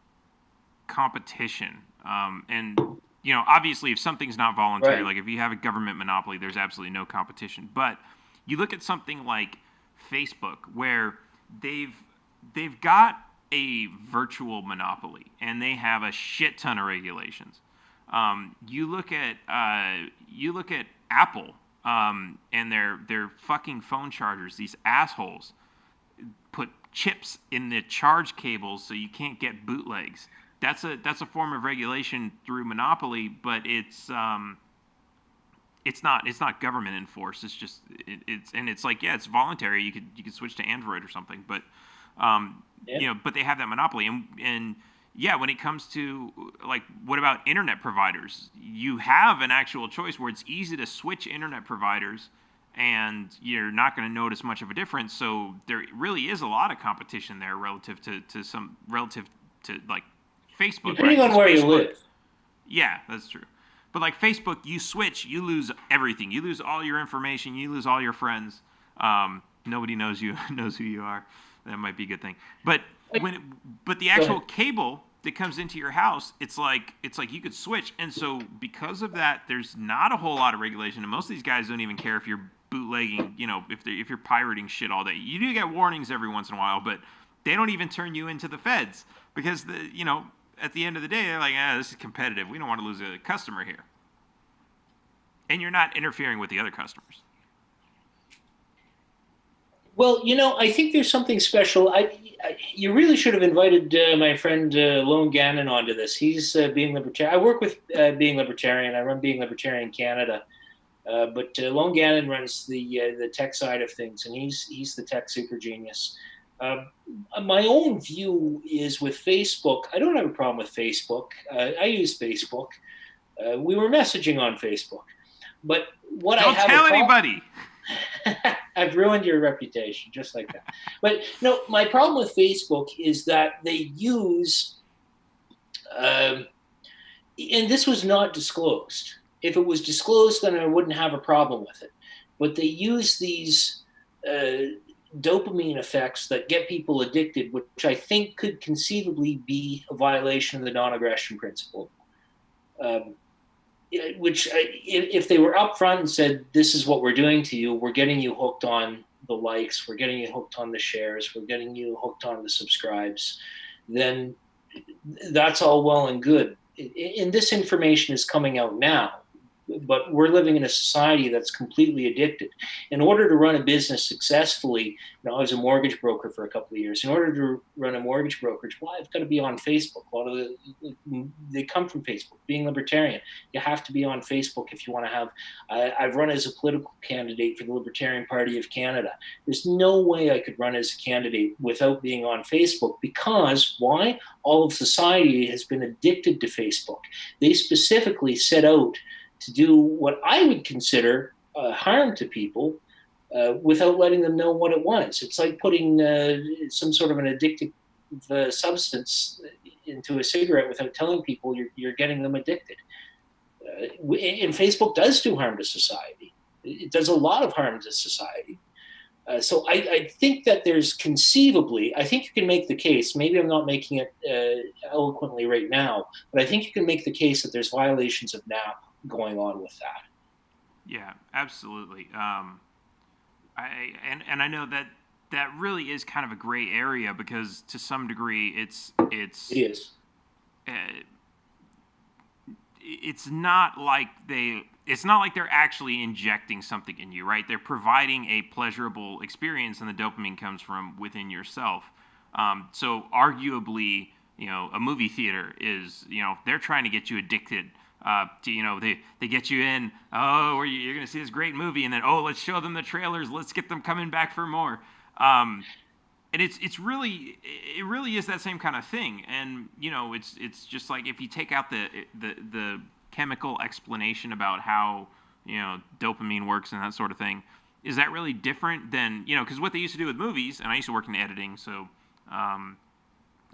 competition. And obviously, if something's not voluntary, Right. like if you have a government monopoly, there's absolutely no competition. But you look at something like Facebook, where they've got a virtual monopoly, and they have a shit ton of regulations. You look at Apple, and their fucking phone chargers. These assholes put chips in the charge cables so you can't get bootlegs. That's a form of regulation through monopoly, but it's not government enforced. It's just it's like, yeah, it's voluntary. You could switch to Android or something, but Yeah. but they have that monopoly. And yeah, when it comes to, like, what about internet providers? You have an actual choice where it's easy to switch internet providers, and you're not going to notice much of a difference. So there really is a lot of competition there relative to like Facebook, right? Depending on Because where you Facebook, live. yeah, that's true. But like Facebook, you switch, you lose everything. You lose all your information. You lose all your friends. Nobody knows you knows who you are. That might be a good thing. But but the Go actual ahead. cable that comes into your house, it's like you could switch. And so because of that, there's not a whole lot of regulation. And most of these guys don't even care if you're bootlegging. If you're pirating shit all day. You do get warnings every once in a while, but they don't even turn you into the feds because at the end of the day, they're like, this is competitive. We don't want to lose a customer here. And you're not interfering with the other customers. Well, I think there's something special. You really should have invited my friend Lone Gannon onto this. He's Being Libertarian. I work with Being Libertarian. I run Being Libertarian Canada, but Lone Gannon runs the tech side of things, and he's the tech super genius. Uh, my own view is with Facebook. I don't have a problem with Facebook. I use Facebook. We were messaging on Facebook, but what I Don't have a tell problem. anybody. I've ruined your reputation just like that. But no, my problem with Facebook is that they use, and this was not disclosed. If it was disclosed, then I wouldn't have a problem with it. But they use these dopamine effects that get people addicted, which I think could conceivably be a violation of the non-aggression principle. Um, which if they were upfront and said, this is what we're doing to you, we're getting you hooked on the likes, we're getting you hooked on the shares, we're getting you hooked on the subscribes, then that's all well and good. And this information is coming out now, but we're living in a society that's completely addicted. In order to run a business successfully, I was a mortgage broker for a couple of years. In order to run a mortgage brokerage, well, I've got to be on Facebook. A lot of they come from Facebook. Being libertarian, you have to be on Facebook if you want to have. I've run as a political candidate for the Libertarian Party of Canada. There's no way I could run as a candidate without being on Facebook, because why? All of society has been addicted to Facebook. They specifically set out to do what I would consider harm to people without letting them know what it was. It's like putting some sort of an addictive substance into a cigarette without telling people you're getting them addicted. And Facebook does do harm to society. It does a lot of harm to society. So I think that there's conceivably, I think you can make the case, maybe I'm not making it eloquently right now, but I think you can make the case that there's violations of NAP going on with that. Yeah, absolutely. I know that really is kind of a gray area, because to some degree It is. uh, it's not like they're actually injecting something in you, right? They're providing a pleasurable experience, and the dopamine comes from within yourself. So arguably, a movie theater is, they're trying to get you addicted. They get you in. Oh, you're going to see this great movie, and then, oh, let's show them the trailers. Let's get them coming back for more. And it really is that same kind of thing. And it's just like, if you take out the chemical explanation about how dopamine works and that sort of thing, is that really different than because what they used to do with movies, and I used to work in editing, so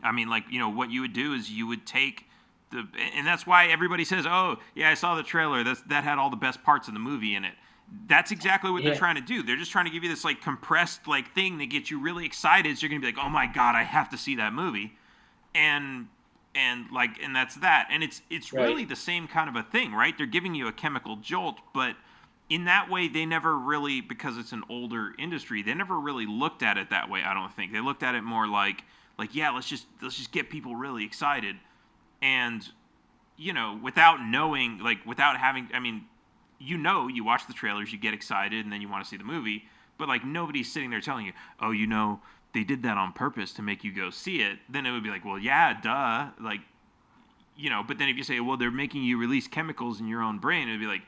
what you would do is you would take and that's why everybody says, oh yeah, I saw the trailer, that had all the best parts of the movie in it. That's exactly what they're trying to do. They're just trying to give you this like compressed like thing that gets you really excited, so you're gonna be like, oh my god, I have to see that movie. And that's that. And it's Right. really the same kind of a thing, right? They're giving you a chemical jolt, but in that way they never really, because it's an older industry, they never really looked at it that way. I don't think they looked at it more like yeah, let's just get people really excited. And without knowing, like, without having, I mean, you watch the trailers, you get excited, and then you want to see the movie, but like nobody's sitting there telling you, oh, they did that on purpose to make you go see it. Then it would be like, well, yeah, duh, like, but then if you say, well, they're making you release chemicals in your own brain, it'd be like,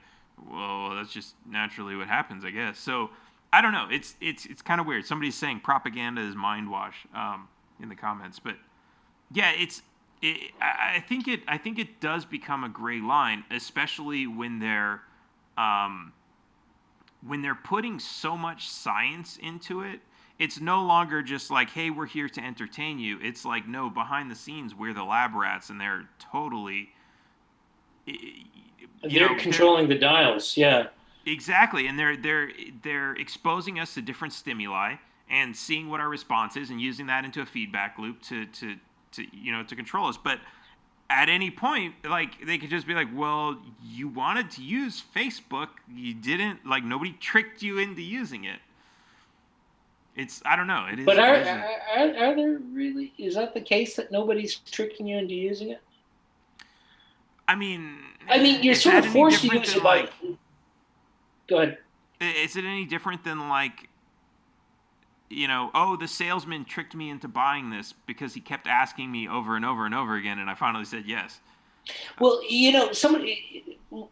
Well, that's just naturally what happens, I guess. So I don't know. It's kind of weird. Somebody's saying propaganda is mind wash in the comments, but yeah, I think it does become a gray line, especially um, when they're putting so much science into it. It's no longer just like, hey, we're here to entertain you. It's like, no, behind the scenes, we're the lab rats, and they're totally, They're they're controlling the dials. Yeah. exactly, and they're exposing us to different stimuli and seeing what our response is, and using that into a feedback loop to control us. But at any point, like, they could just be like, well, you wanted to use Facebook, you didn't, like, nobody tricked you into using it. It's, I don't know, But it is a, are there really? Is that the case that nobody's tricking you into using it? I mean, I mean, you're is sort that of any forced to different use than it by. like, Go ahead. is it any different than like, oh, the salesman tricked me into buying this because he kept asking me over and over and over again, and I finally said yes. Well, somebody. I'm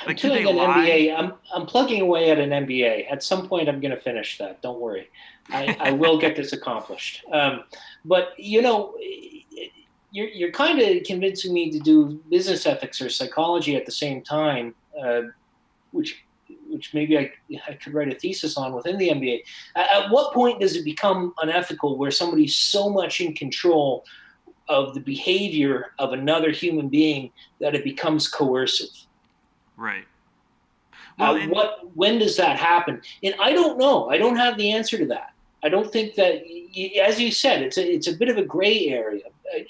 Like, did they doing an lie? MBA. I'm plugging away at an MBA. At some point, I'm going to finish that. Don't worry. I will get this accomplished. But you're kind of convincing me to do business ethics or psychology at the same time, which maybe I could write a thesis on within the MBA. At what point does it become unethical where somebody's so much in control of the behavior of another human being that it becomes coercive? Right. Well, and When does that happen? And I don't know. I don't have the answer to that. I don't think that, as you said, it's a bit of a gray area,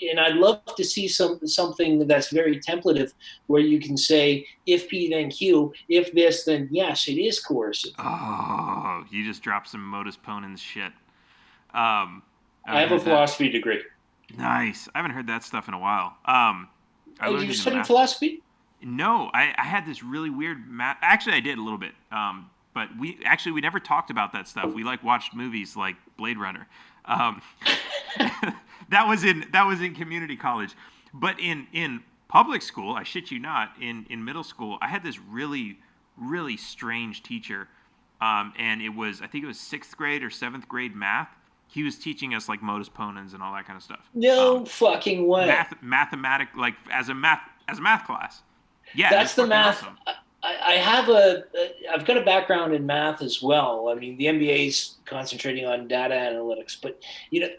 and I'd love to see something that's very templative, where you can say, if P then Q, if this then yes, it is coercive. oh, you just dropped some modus ponens shit. Um, I I haven't have a heard that. philosophy degree. Nice. I haven't heard that stuff in a while. I Oh, learned you it in studied math. philosophy? No, I had this really weird math. Actually, I did a little bit. But we never talked about that stuff. We like watched movies like Blade Runner. Um, that was in community college, but in public school, I shit you not, in middle school, I had this really strange teacher, and it was, I think it was sixth grade or seventh grade math. He was teaching us like modus ponens and all that kind of stuff. No fucking way. Mathematic, like as a math class. Yeah, it was That's the fucking math. awesome. I've got a background in math as well. I mean, the MBA is concentrating on data analytics, but you know,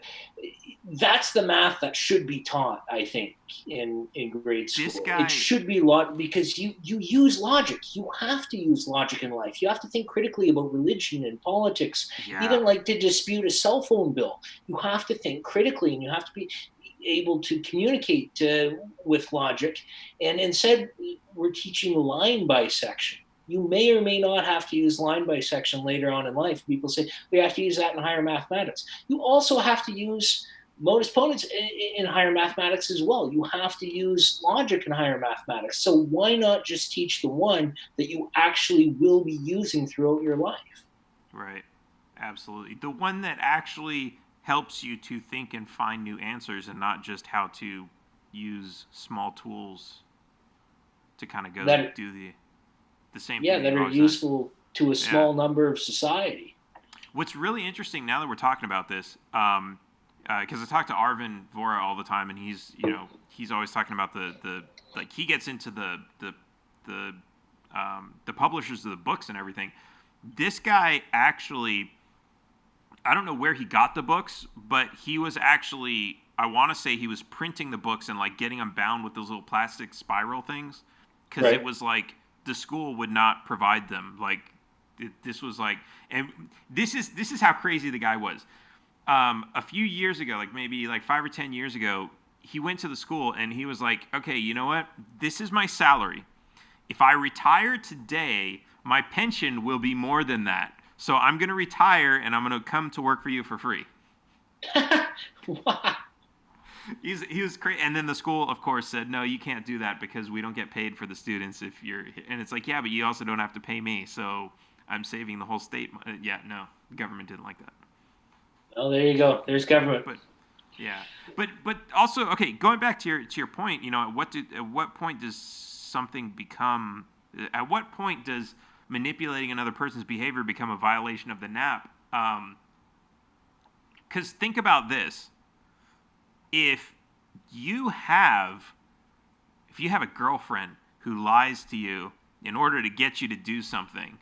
that's the math that should be taught. I think in grade This school, it guy, should be because you use logic. You have to use logic in life. You have to think critically about religion and politics. yeah, Even like to dispute a cell phone bill, you have to think critically, and you have to be able to communicate with logic. And instead, we're teaching line bisection. You may or may not have to use line bisection later on in life. People say we have to use that in higher mathematics. You also have to use modus ponens in higher mathematics as well. You have to use logic in higher mathematics. So why not just teach the one that you actually will be using throughout your life? right. Absolutely. The one that actually helps you to think and find new answers, and not just how to use small tools to kind of go That do the same Yeah, thing that that you've are always done. useful to a Yeah. small number of society. What's really interesting now that we're talking about this, because I talk to Arvin Vora all the time, and he's always talking about the like, he gets into the the publishers of the books and everything. This guy actually, I don't know where he got the books, but he was actually, I want to say he was printing the books and like getting them bound with those little plastic spiral things, because it Right. was like the school would not provide them. Like, this was like, and this is how crazy the guy was. A few years ago, like maybe like 5 or 10 years ago, he went to the school and he was like, okay, you know what? This is my salary. If I retire today, my pension will be more than that. So I'm going to retire and I'm going to come to work for you for free. Wow. He was crazy. And then the school, of course, said, no, you can't do that because we don't get paid for the students if you're. And it's like, yeah, but you also don't have to pay me. So I'm saving the whole state. Yeah, no, the government didn't like that. Oh, there you go. There's government. But yeah, but also, okay, going back to your point, at what point does something become At what point does manipulating another person's behavior become a violation of the NAP? Because think about this: if you have if you have a girlfriend who lies to you in order to get you to do something,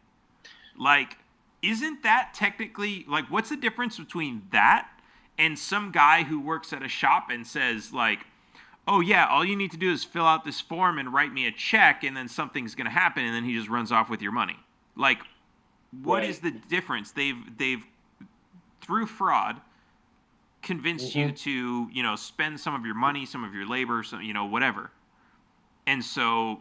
like, isn't that technically, like, what's the difference between that and some guy who works at a shop and says, like, oh yeah, all you need to do is fill out this form and write me a check, and then something's going to happen, and then he just runs off with your money? Like, what is the difference? They've through fraud convinced you to, spend some of your money, some of your labor, some, whatever. And so,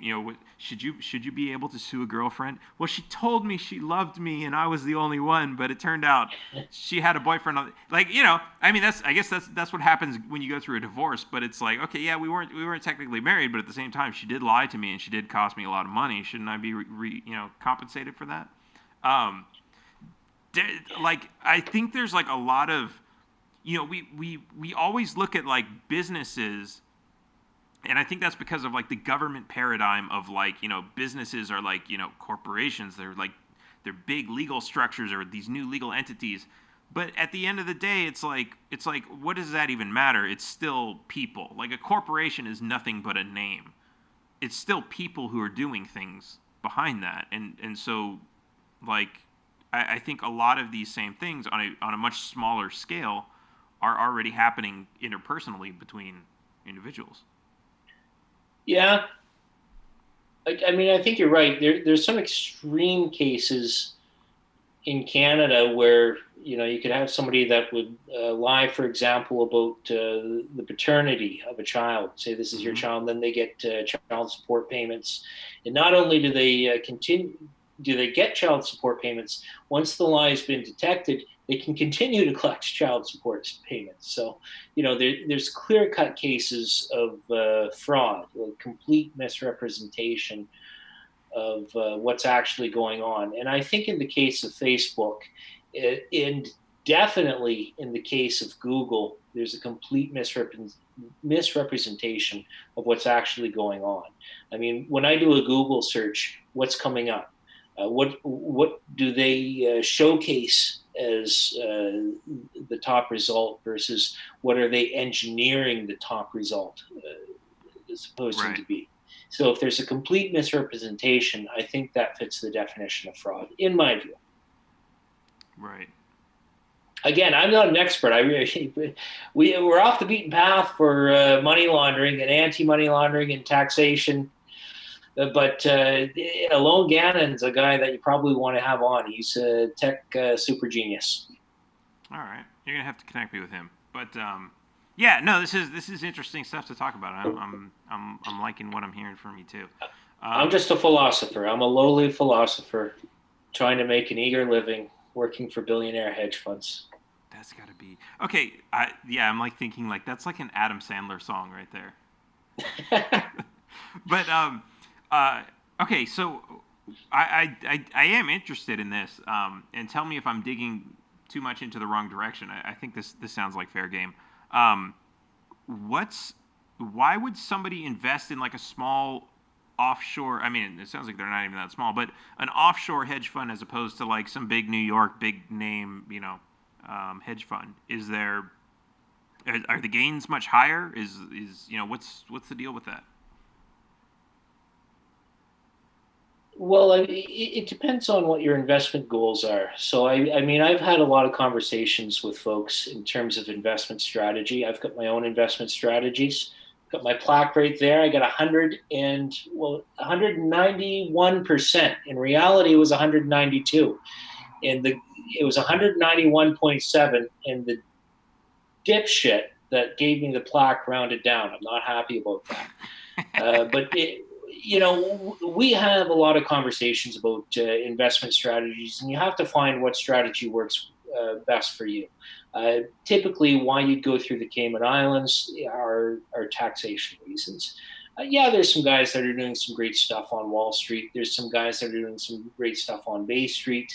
should you be able to sue a girlfriend? Well, she told me she loved me and I was the only one, but it turned out she had a boyfriend. Like, I mean, I guess that's what happens when you go through a divorce. But it's like, okay, yeah, we weren't technically married, but at the same time, she did lie to me and she did cost me a lot of money. Shouldn't I be compensated for that? Like, I think there's like a lot of, we always look at like businesses. And I think that's because of like the government paradigm of like, businesses are like, corporations. They're big legal structures or these new legal entities. But at the end of the day, it's like, what does that even matter? It's still people. Like, a corporation is nothing but a name. It's still people who are doing things behind that. And so, like, I think a lot of these same things on a much smaller scale are already happening interpersonally between individuals. Yeah, I mean, I think you're right. There's some extreme cases in Canada where you could have somebody that would lie, for example, about the paternity of a child. Say this is your child, and then they get child support payments, and not only do they get child support payments, once the lie has been detected, they can continue to collect child support payments. So, there's clear-cut cases of fraud, like complete misrepresentation of what's actually going on. And I think in the case of Facebook, and definitely in the case of Google, there's a complete misrepresentation of what's actually going on. I mean, when I do a Google search, what's coming up? What do they showcase as the top result versus what are they engineering the top result supposed to be? So if there's a complete misrepresentation, I think that fits the definition of fraud, in my view. Right. Again, I'm not an expert. We're off the beaten path for money laundering and anti-money laundering and taxation. But Alon Gannon's a guy that you probably want to have on. He's a tech super genius. All right, you're gonna have to connect me with him. But yeah, no, this is interesting stuff to talk about. I'm liking what I'm hearing from you too. I'm just a philosopher. I'm a lowly philosopher trying to make an eager living working for billionaire hedge funds. That's got to be okay. I'm like thinking like that's like an Adam Sandler song right there. But okay, so I am interested in this, and tell me if I'm digging too much into the wrong direction. I think this sounds like fair game. Why would somebody invest in like a small offshore? I mean, it sounds like they're not even that small, but an offshore hedge fund as opposed to like some big New York, big name, hedge fund. Are the gains much higher? Is what's the deal with that? Well, it depends on what your investment goals are. So, I mean, I've had a lot of conversations with folks in terms of investment strategy. I've got my own investment strategies. I've got my plaque right there. I got 191%. In reality, it was 192, and it was 191.7, and the dipshit that gave me the plaque rounded down. I'm not happy about that. But we have a lot of conversations about investment strategies, and you have to find what strategy works best for you. Typically, why you'd go through the Cayman Islands are taxation reasons. There's some guys that are doing some great stuff on Wall Street. There's some guys that are doing some great stuff on Bay Street.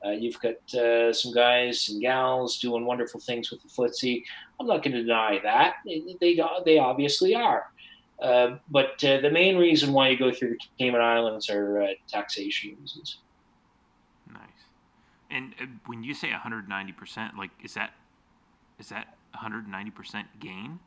You've got some guys and gals doing wonderful things with the FTSE. I'm not going to deny that. They obviously are. But the main reason why you go through the Cayman Islands are taxation reasons. Nice. And when you say 190%, like is that 190% gain?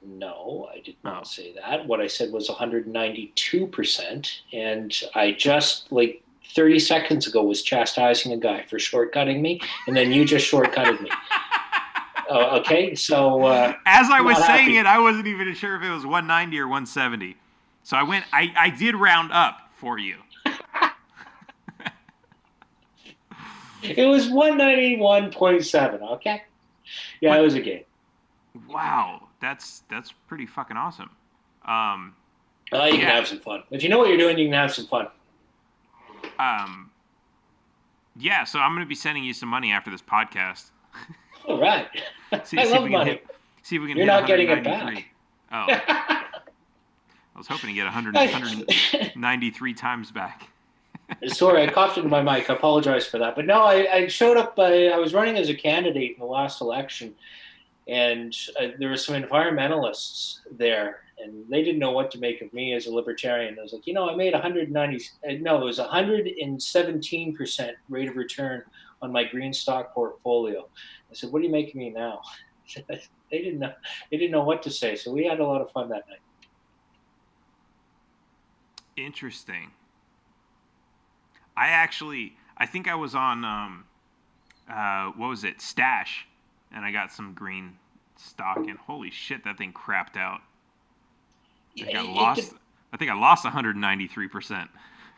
No, I did Oh. not say that. What I said was 192%. And I just, like 30 seconds ago, was chastising a guy for shortcutting me. And then you just shortcutted me. Okay. So, As I was not saying happy. it, I wasn't even sure if it was 190 or 170. So I did round up for you. It was 191.7. Okay. Yeah, But it was a game. wow, that's pretty fucking awesome. Um, You can yeah. have some fun. If you know what you're doing, you can have some fun. Um, yeah. So I'm gonna be sending you some money after this podcast. All right. See, I see if love we can money. hit. See if we can You're hit not getting it 193. back. Oh, I was hoping to get 193 times back. Sorry, I coughed into my mic. I apologize for that. But no, I showed up. I was running as a candidate in the last election, and there were some environmentalists there, and they didn't know what to make of me as a libertarian. I was like, I made 190. No, it was 117% rate of return on my green stock portfolio. I said, "What are you making me now?" They didn't know. They didn't know what to say. So we had a lot of fun that night. Interesting. I think I was on what was it, Stash, and I got some green stock, and holy shit, that thing crapped out. I think I lost. I think I lost 193%.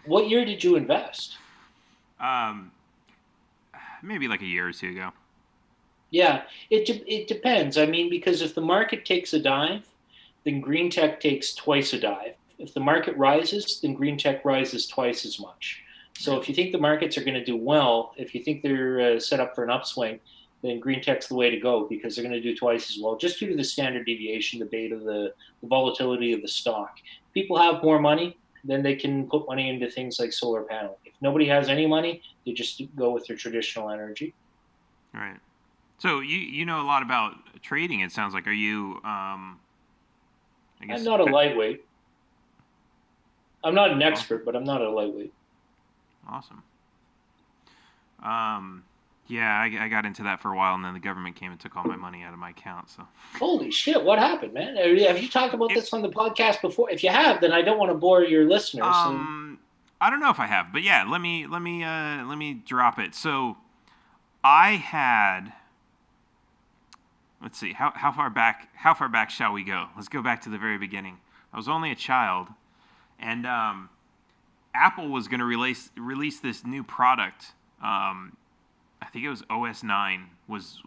What year did you invest? Um, maybe like a year or two ago. Yeah, it depends. I mean, because if the market takes a dive, then green tech takes twice a dive. If the market rises, then green tech rises twice as much. So Right. if you think the markets are going to do well, if you think they're set up for an upswing, then green tech's the way to go because they're going to do twice as well, just due to the standard deviation, the beta, the volatility of the stock. If people have more money, then they can put money into things like solar panel. If nobody has any money, they just go with their traditional energy. Right. So you know a lot about trading. It sounds like. Are you? I I'm guess. not a lightweight. I'm not an Awesome. expert, but I'm not a lightweight. Awesome. Um, yeah, I got into that for a while, and then the government came and took all my money out of my account. So Holy shit, what happened, man? Have you talked about it. this on the podcast before? If you have, then I don't want to bore your listeners. And I don't know if I have, but yeah, let me drop it. So I had. Let's see how far back shall we go? Let's go back to the very beginning. I was only a child, and Apple was going to release this new product. I think it was OS 9 was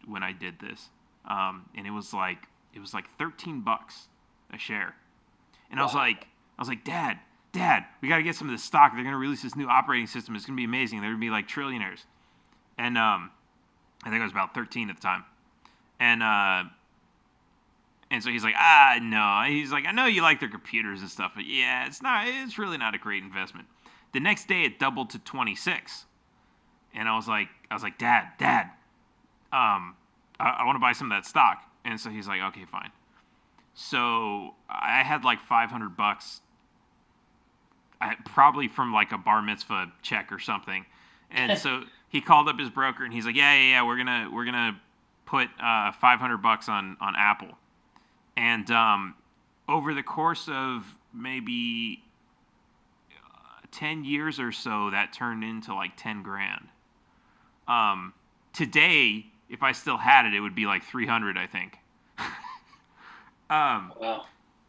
when I did this, and it was like $13 a share, and wow. I was like, Dad, we got to get some of this stock. They're going to release this new operating system. It's going to be amazing. They're going to be like trillionaires, and I think I was about 13 at the time, and so he's like, no. He's like, I know you like their computers and stuff, but yeah, it's really not a great investment. The next day it doubled to 26. And I was like, Dad, I want to buy some of that stock. And so he's like, okay, fine. So I had like $500, probably from like a bar mitzvah check or something. And so he called up his broker and he's like, yeah, we're gonna put $500 on Apple. And over the course of maybe 10 years or so, that turned into like 10 grand. Today, if I still had it, it would be like 300, I think. um, Wow.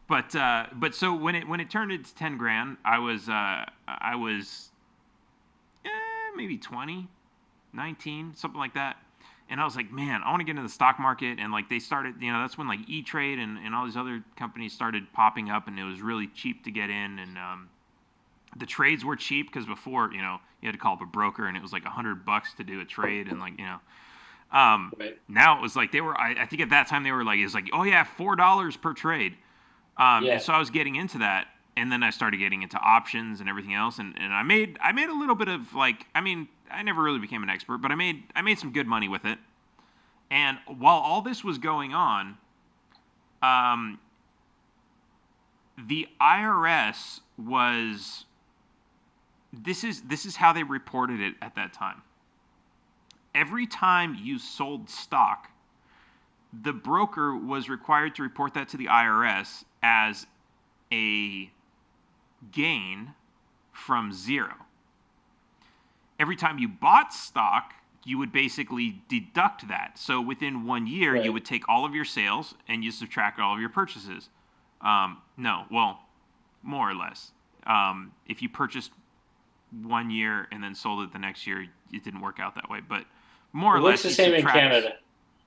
but so when it turned into 10 grand, I was maybe 20, 19, something like that. And I was like, man, I want to get into the stock market. And like they started, that's when like E-Trade and all these other companies started popping up, and it was really cheap to get in. And the trades were cheap because before, you had to call up a broker, and it was like $100 to do a trade, and like, Right. now it was like they were. I think at that time they were like, it's like, oh yeah, $4 per trade. And Yeah. so I was getting into that, and then I started getting into options and everything else, and I made a little bit of like, I mean, I never really became an expert, but I made some good money with it. And while all this was going on, Um, the IRS was this is how they reported it at that time. Every time you sold stock, the broker was required to report that to the IRS as a gain from zero. Every time you bought stock, you would basically deduct that. So within 1 year, Right. you would take all of your sales and you subtract all of your purchases. No, well, more or less. If you purchased 1 year and then sold it the next year, it didn't work out that way. But more or It less, works the you same in subtract. Canada.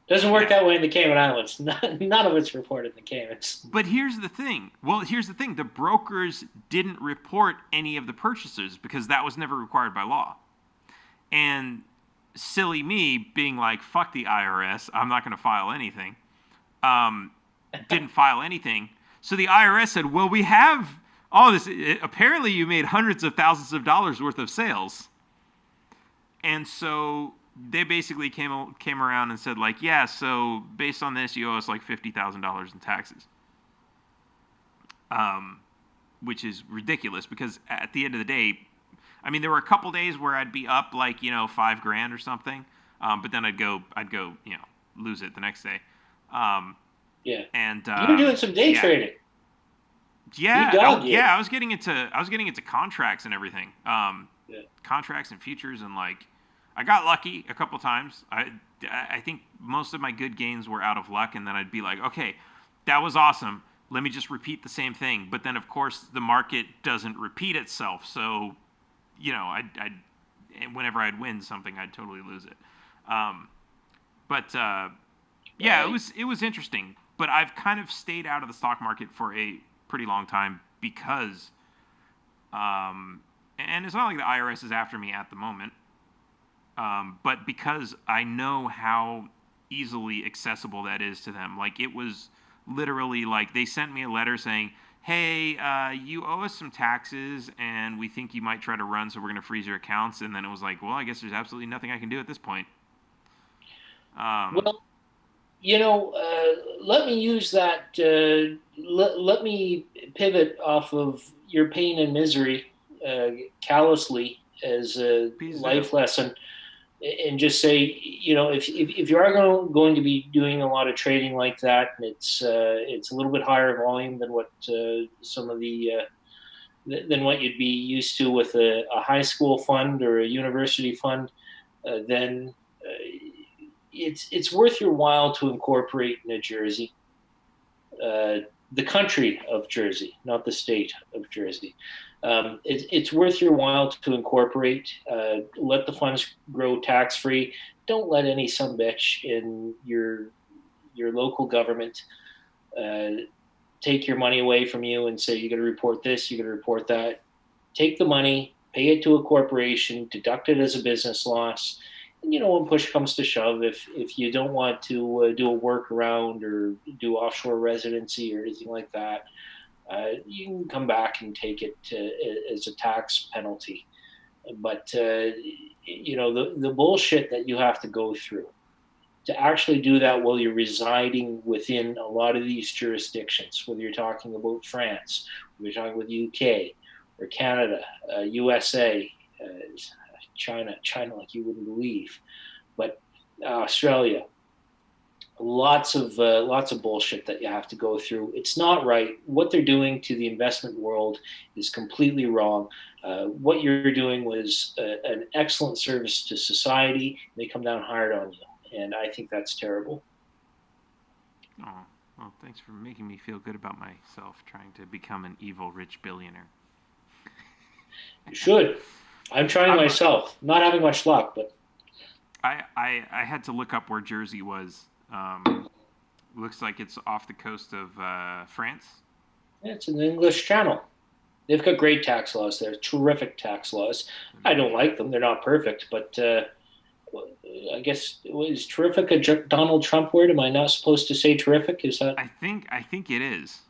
Doesn't work Yeah. that way in the Cayman Islands. None of it's reported in the Caymans. But here's the thing. Well, here's the thing. The brokers didn't report any of the purchases because that was never required by law. And silly me being like, fuck the IRS, I'm not going to file anything, didn't file anything. So the IRS said, well, we have all this. Apparently you made hundreds of thousands of dollars worth of sales. And so they basically came around and said, like, yeah, so based on this, you owe us like $50,000 in taxes. Which is ridiculous because at the end of the day, I mean, there were a couple days where I'd be up like, $5,000 or something. But then I'd go, lose it the next day. Yeah. And You were doing some day trading. Yeah. You dog it. I was getting into contracts and everything. Yeah. Contracts and futures, and like, I got lucky a couple times. I think most of my good gains were out of luck, and then I'd be like, okay, that was awesome. Let me just repeat the same thing. But then, of course, the market doesn't repeat itself. So, whenever I'd win something, I'd totally lose it. Yeah, it was interesting. But I've kind of stayed out of the stock market for a pretty long time because, and it's not like the IRS is after me at the moment. But because I know how easily accessible that is to them. Like, it was literally like they sent me a letter saying, hey, you owe us some taxes and we think you might try to run, so we're going to freeze your accounts. And then it was like, well, I guess there's absolutely nothing I can do at this point. Well, let me use that. Let me pivot off of your pain and misery callously as a life lesson, and just say, if you are going to be doing a lot of trading like that, and it's a little bit higher volume than what some of the than what you'd be used to with a high school fund or a university fund, then it's worth your while to incorporate New Jersey, the country of Jersey, not the state of Jersey. It's worth your while to incorporate. Let the funds grow tax-free. Don't let any sumbitch in your local government take your money away from you and say, you got to report this, you got to report that. Take the money, pay it to a corporation, deduct it as a business loss. And, when push comes to shove, if you don't want to do a workaround or do offshore residency or anything like that, you can come back and take it as a tax penalty. But, the bullshit that you have to go through to actually do that while you're residing within a lot of these jurisdictions, whether you're talking about France, whether you're talking about UK or Canada, USA, China like you wouldn't believe, but Australia, lots of bullshit that you have to go through. It's not right. What they're doing to the investment world is completely wrong. What you're doing was an excellent service to society. They come down hard on you, and I think that's terrible. Oh, well, thanks for making me feel good about myself trying to become an evil rich billionaire. You should. I'm trying myself. Not having much luck, but I had to look up where Jersey was. Looks like it's off the coast of France. Yeah, it's in the English Channel. They've got great tax laws there, terrific tax laws. I don't like them; they're not perfect, but I guess is terrific a Donald Trump word? Am I not supposed to say terrific? Is that? I think it is.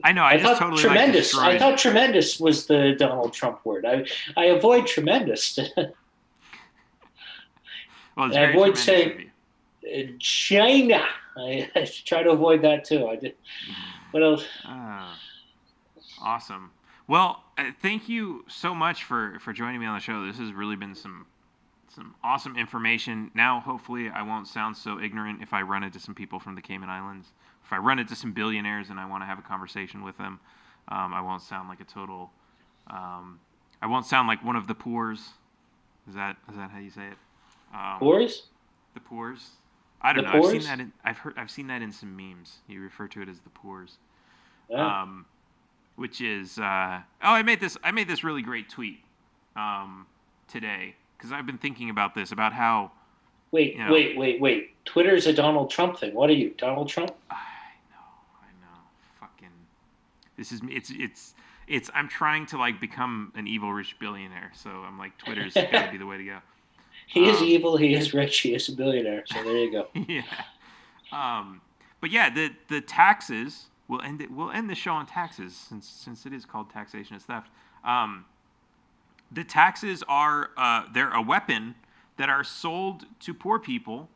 I know. I just totally tremendous. Like I thought tremendous was the Donald Trump word. I avoid tremendous. Well, it's I very avoid tremendous saying of you. China. I try to avoid that too. I did. What else? Uh, awesome. Well, thank you so much for joining me on the show. This has really been some awesome information. Now, hopefully, I won't sound so ignorant if I run into some people from the Cayman Islands. If I run into some billionaires and I want to have a conversation with them, I won't sound like a total. I won't sound like one of the poors. Is that how you say it? Pores? The poors. I don't The know. pores? I've seen that in some memes. You refer to it as the poors. Yeah. Which is I made this really great tweet today because I've been thinking about this about how Wait, you know wait. Twitter's a Donald Trump thing. What are you, Donald Trump? I know fucking this is it's I'm trying to like become an evil rich billionaire, so I'm like Twitter's got to be the way to go. He is evil. He is rich. He is a billionaire. So there you go. Yeah. But yeah, the taxes we'll end it. We'll end the show on taxes since it is called taxation is theft. The taxes are they're a weapon that are sold to poor people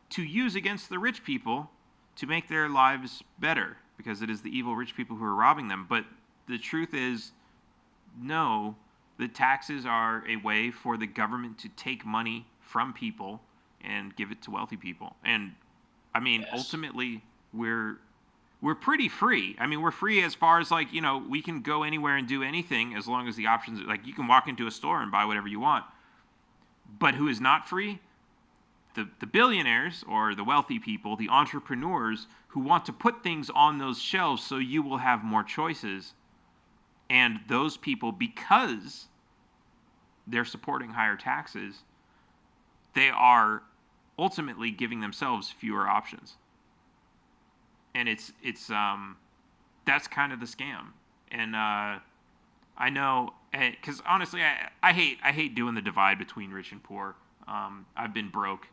to use against the rich people to make their lives better because it is the evil rich people who are robbing them. But the truth is, no, the taxes are a way for the government to take money from people and give it to wealthy people. And I mean, Yes. ultimately, we're pretty free. I mean, we're free as far as like, we can go anywhere and do anything as long as the options are like you can walk into a store and buy whatever you want. But who is not free? The billionaires or the wealthy people, the entrepreneurs who want to put things on those shelves so you will have more choices. And those people, because they're supporting higher taxes, they are ultimately giving themselves fewer options. And it's that's kind of the scam. And I know, because honestly, I hate doing the divide between rich and poor. I've been broke.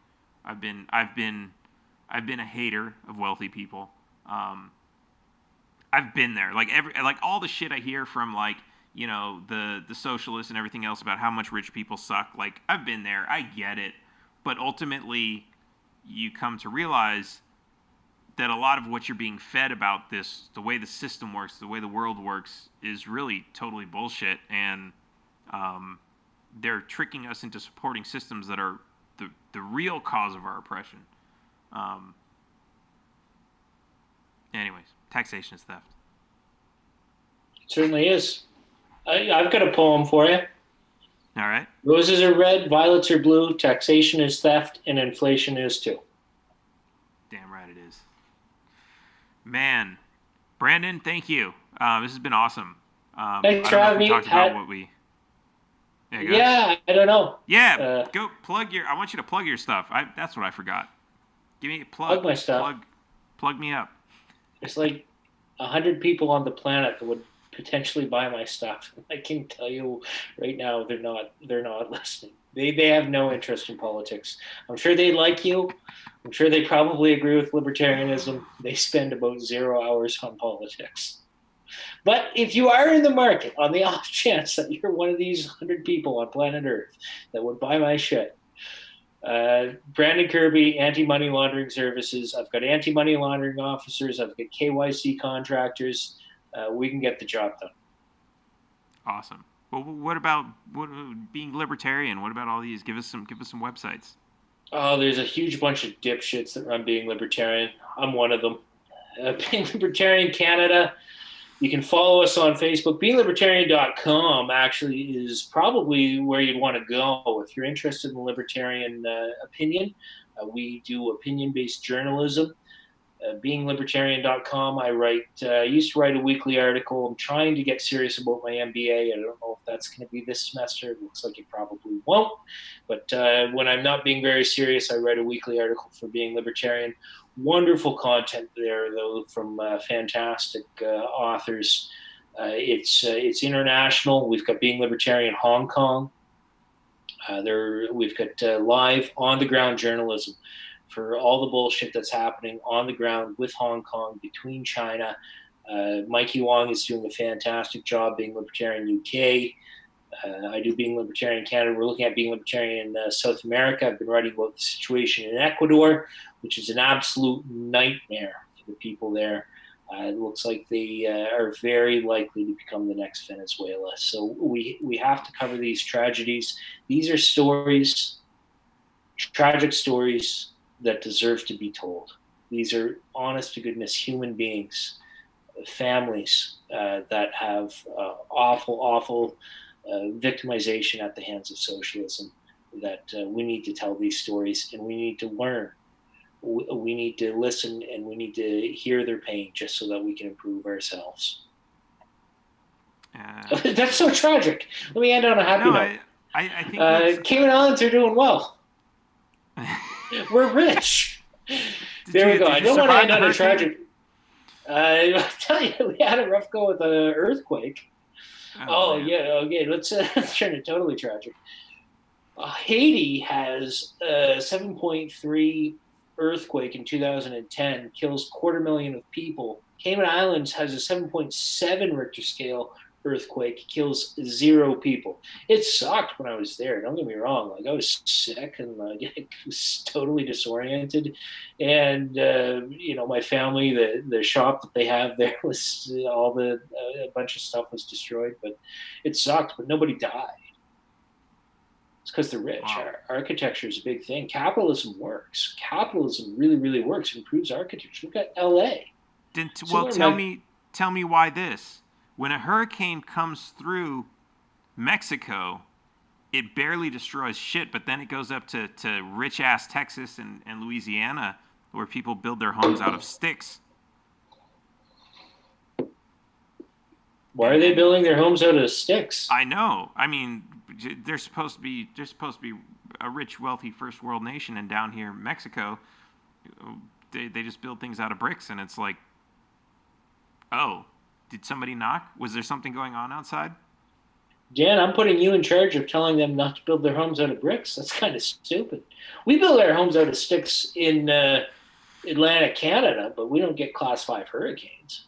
I've been a hater of wealthy people. I've been there. Like all the shit I hear from like the socialists and everything else about how much rich people suck. Like I've been there. I get it, but ultimately, you come to realize that a lot of what you're being fed about this, the way the system works, the way the world works, is really totally bullshit. And they're tricking us into supporting systems that are the real cause of our oppression. Anyways, taxation is theft. It certainly is. I've got a poem for you. All right. Roses are red, violets are blue. Taxation is theft, and inflation is too. Damn right it is. Man, Brandon, thank you. This has been awesome. Thanks for having me. Talked about what we. Yeah, I don't know. Yeah, go plug your. I want you to plug your stuff. That's what I forgot. Give me a plug. Plug my stuff. Plug me up. There's like 100 people on the planet that would potentially buy my stuff. I can tell you right now, they're not listening. They have no interest in politics. I'm sure they like you. I'm sure they probably agree with libertarianism. They spend about 0 hours on politics. But if you are in the market, on the off chance that you're one of these 100 people on planet Earth that would buy my shit, Brandon Kirby, anti-money laundering services. I've got anti-money laundering officers. I've got KYC contractors. We can get the job done. Awesome. Well, what about being libertarian? What about all these? Give us some websites. Oh, there's a huge bunch of dipshits that run Being Libertarian. I'm one of them. Being Libertarian Canada. You can follow us on Facebook. BeingLibertarian.com actually is probably where you'd want to go if you're interested in libertarian opinion. We do opinion-based journalism. BeingLibertarian.com. I used to write a weekly article. I'm trying to get serious about my MBA. I don't know if that's going to be this semester. It looks like it probably won't. But when I'm not being very serious, I write a weekly article for Being Libertarian. Wonderful content there, though, from fantastic authors. It's international. We've got Being Libertarian Hong Kong. We've got live on-the-ground journalism for all the bullshit that's happening on the ground with Hong Kong, between China. Mikey Wong is doing a fantastic job Being Libertarian UK. I do Being Libertarian Canada. We're looking at Being Libertarian South America. I've been writing about the situation in Ecuador. which is an absolute nightmare for the people there. It looks like they are very likely to become the next Venezuela. So we have to cover these tragedies. These are stories, tragic stories that deserve to be told. These are honest to goodness human beings, families that have awful victimization at the hands of socialism. That we need to tell these stories, and we need to learn. We need to listen, and we need to hear their pain, just so that we can improve ourselves. That's so tragic. Let me end on a happy note. I think Cayman Islands are doing well. We're rich. There we go. I don't want to end on a tragic. I'll tell you, we had a rough go with the earthquake. Yeah. Okay, let's turn it totally tragic. Haiti has a 7.3 earthquake in 2010, kills 250,000 of people. Cayman Islands has a 7.7 Richter scale earthquake, kills 0 people. It sucked when I was there. Don't get me wrong. Like, I was sick and I was totally disoriented. And my family, the shop that they have there was a bunch of stuff was destroyed. But it sucked. But nobody died. It's because they're rich. Wow. Architecture is a big thing. Capitalism works. Capitalism really, really works. It improves architecture. Look at L.A. Tell me why this. When a hurricane comes through Mexico, it barely destroys shit, but then it goes up to rich-ass Texas and Louisiana, where people build their homes out of sticks. Why are they building their homes out of sticks? I know. I mean, they're supposed to be a rich, wealthy first world nation, and down here, Mexico, they just build things out of bricks, and it's like, oh, did somebody knock? Was there something going on outside? Jan, I'm putting you in charge of telling them not to build their homes out of bricks. That's kind of stupid. We build our homes out of sticks in Atlantic Canada, but we don't get Class 5 hurricanes.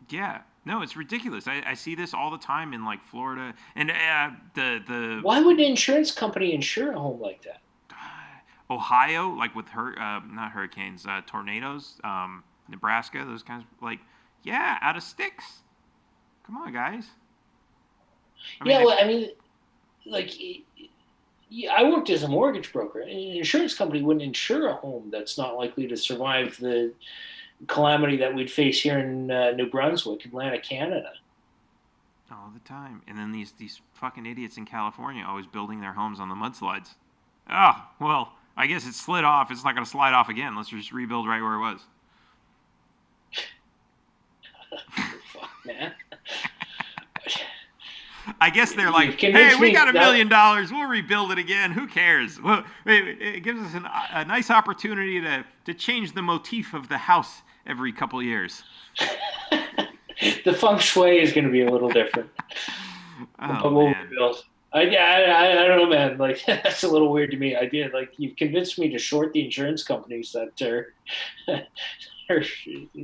Yeah. No, it's ridiculous. I see this all the time in like Florida, and the. Why would an insurance company insure a home like that? Ohio, like with not hurricanes, tornadoes, Nebraska, those kinds of, like, yeah, out of sticks. Come on, guys. I worked as a mortgage broker. An insurance company wouldn't insure a home that's not likely to survive the calamity that we'd face here in New Brunswick, Atlantic Canada. All the time. And then these fucking idiots in California always building their homes on the mudslides. Oh, well, I guess it slid off. It's not going to slide off again. Let's just rebuild right where it was. Fuck, man. I guess they're like, hey, we got $1 million. We'll rebuild it again. Who cares? Well, it gives us a nice opportunity to change the motif of the house every couple years. The feng shui is going to be a little different. But we'll rebuild. I don't know, man. Like, that's a little weird to me. You've convinced me to short the insurance companies that are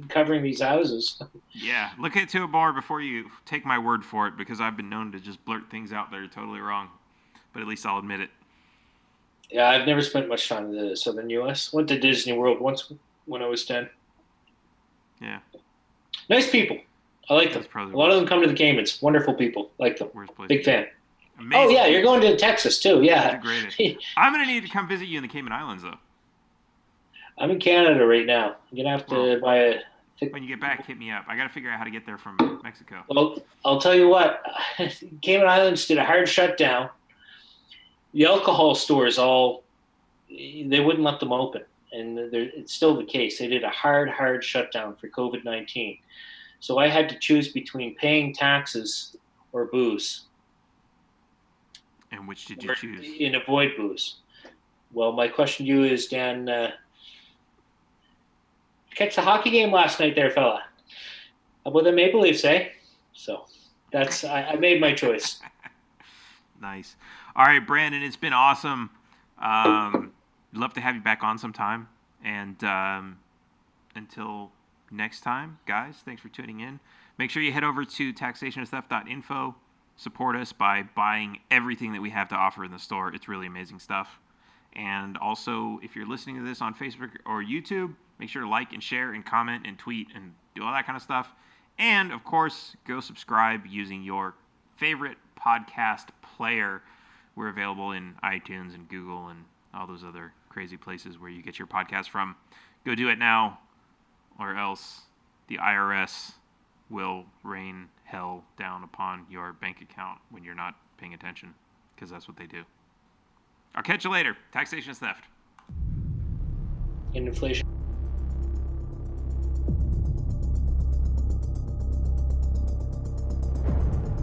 covering these houses. Yeah, look into it more before you take my word for it, because I've been known to just blurt things out that are totally wrong. But at least I'll admit it. Yeah, I've never spent much time in the southern U.S. Went to Disney World once when I was 10. Yeah. Nice people. I like them. A lot of them come to the Caymans. Wonderful people. Like them. Big fan. Amazing. Oh, yeah, you're going to Texas, too. Yeah. I'm going to need to come visit you in the Cayman Islands, though. I'm in Canada right now. I'm going to have to buy a... When you get back, hit me up. I got to figure out how to get there from Mexico. Well, I'll tell you what. Cayman Islands did a hard shutdown. The alcohol stores they wouldn't let them open. And it's still the case. They did a hard shutdown for COVID-19. So I had to choose between paying taxes or booze. And which did you choose? And avoid booze. Well, my question to you is, Dan, catch the hockey game last night there, fella? How about the Maple Leafs, eh? So I made my choice. Nice. All right, Brandon, it's been awesome. Love to have you back on sometime. And until next time, guys, thanks for tuning in. Make sure you head over to taxationistheft.info. Support us by buying everything that we have to offer in the store. It's really amazing stuff. And also, if you're listening to this on Facebook or YouTube, make sure to like and share and comment and tweet and do all that kind of stuff. And, of course, go subscribe using your favorite podcast player. We're available in iTunes and Google and all those other crazy places where you get your podcast from. Go do it now, or else the IRS will rain hell down upon your bank account when you're not paying attention, because that's what they do. I'll catch you later. Taxation is theft. And inflation.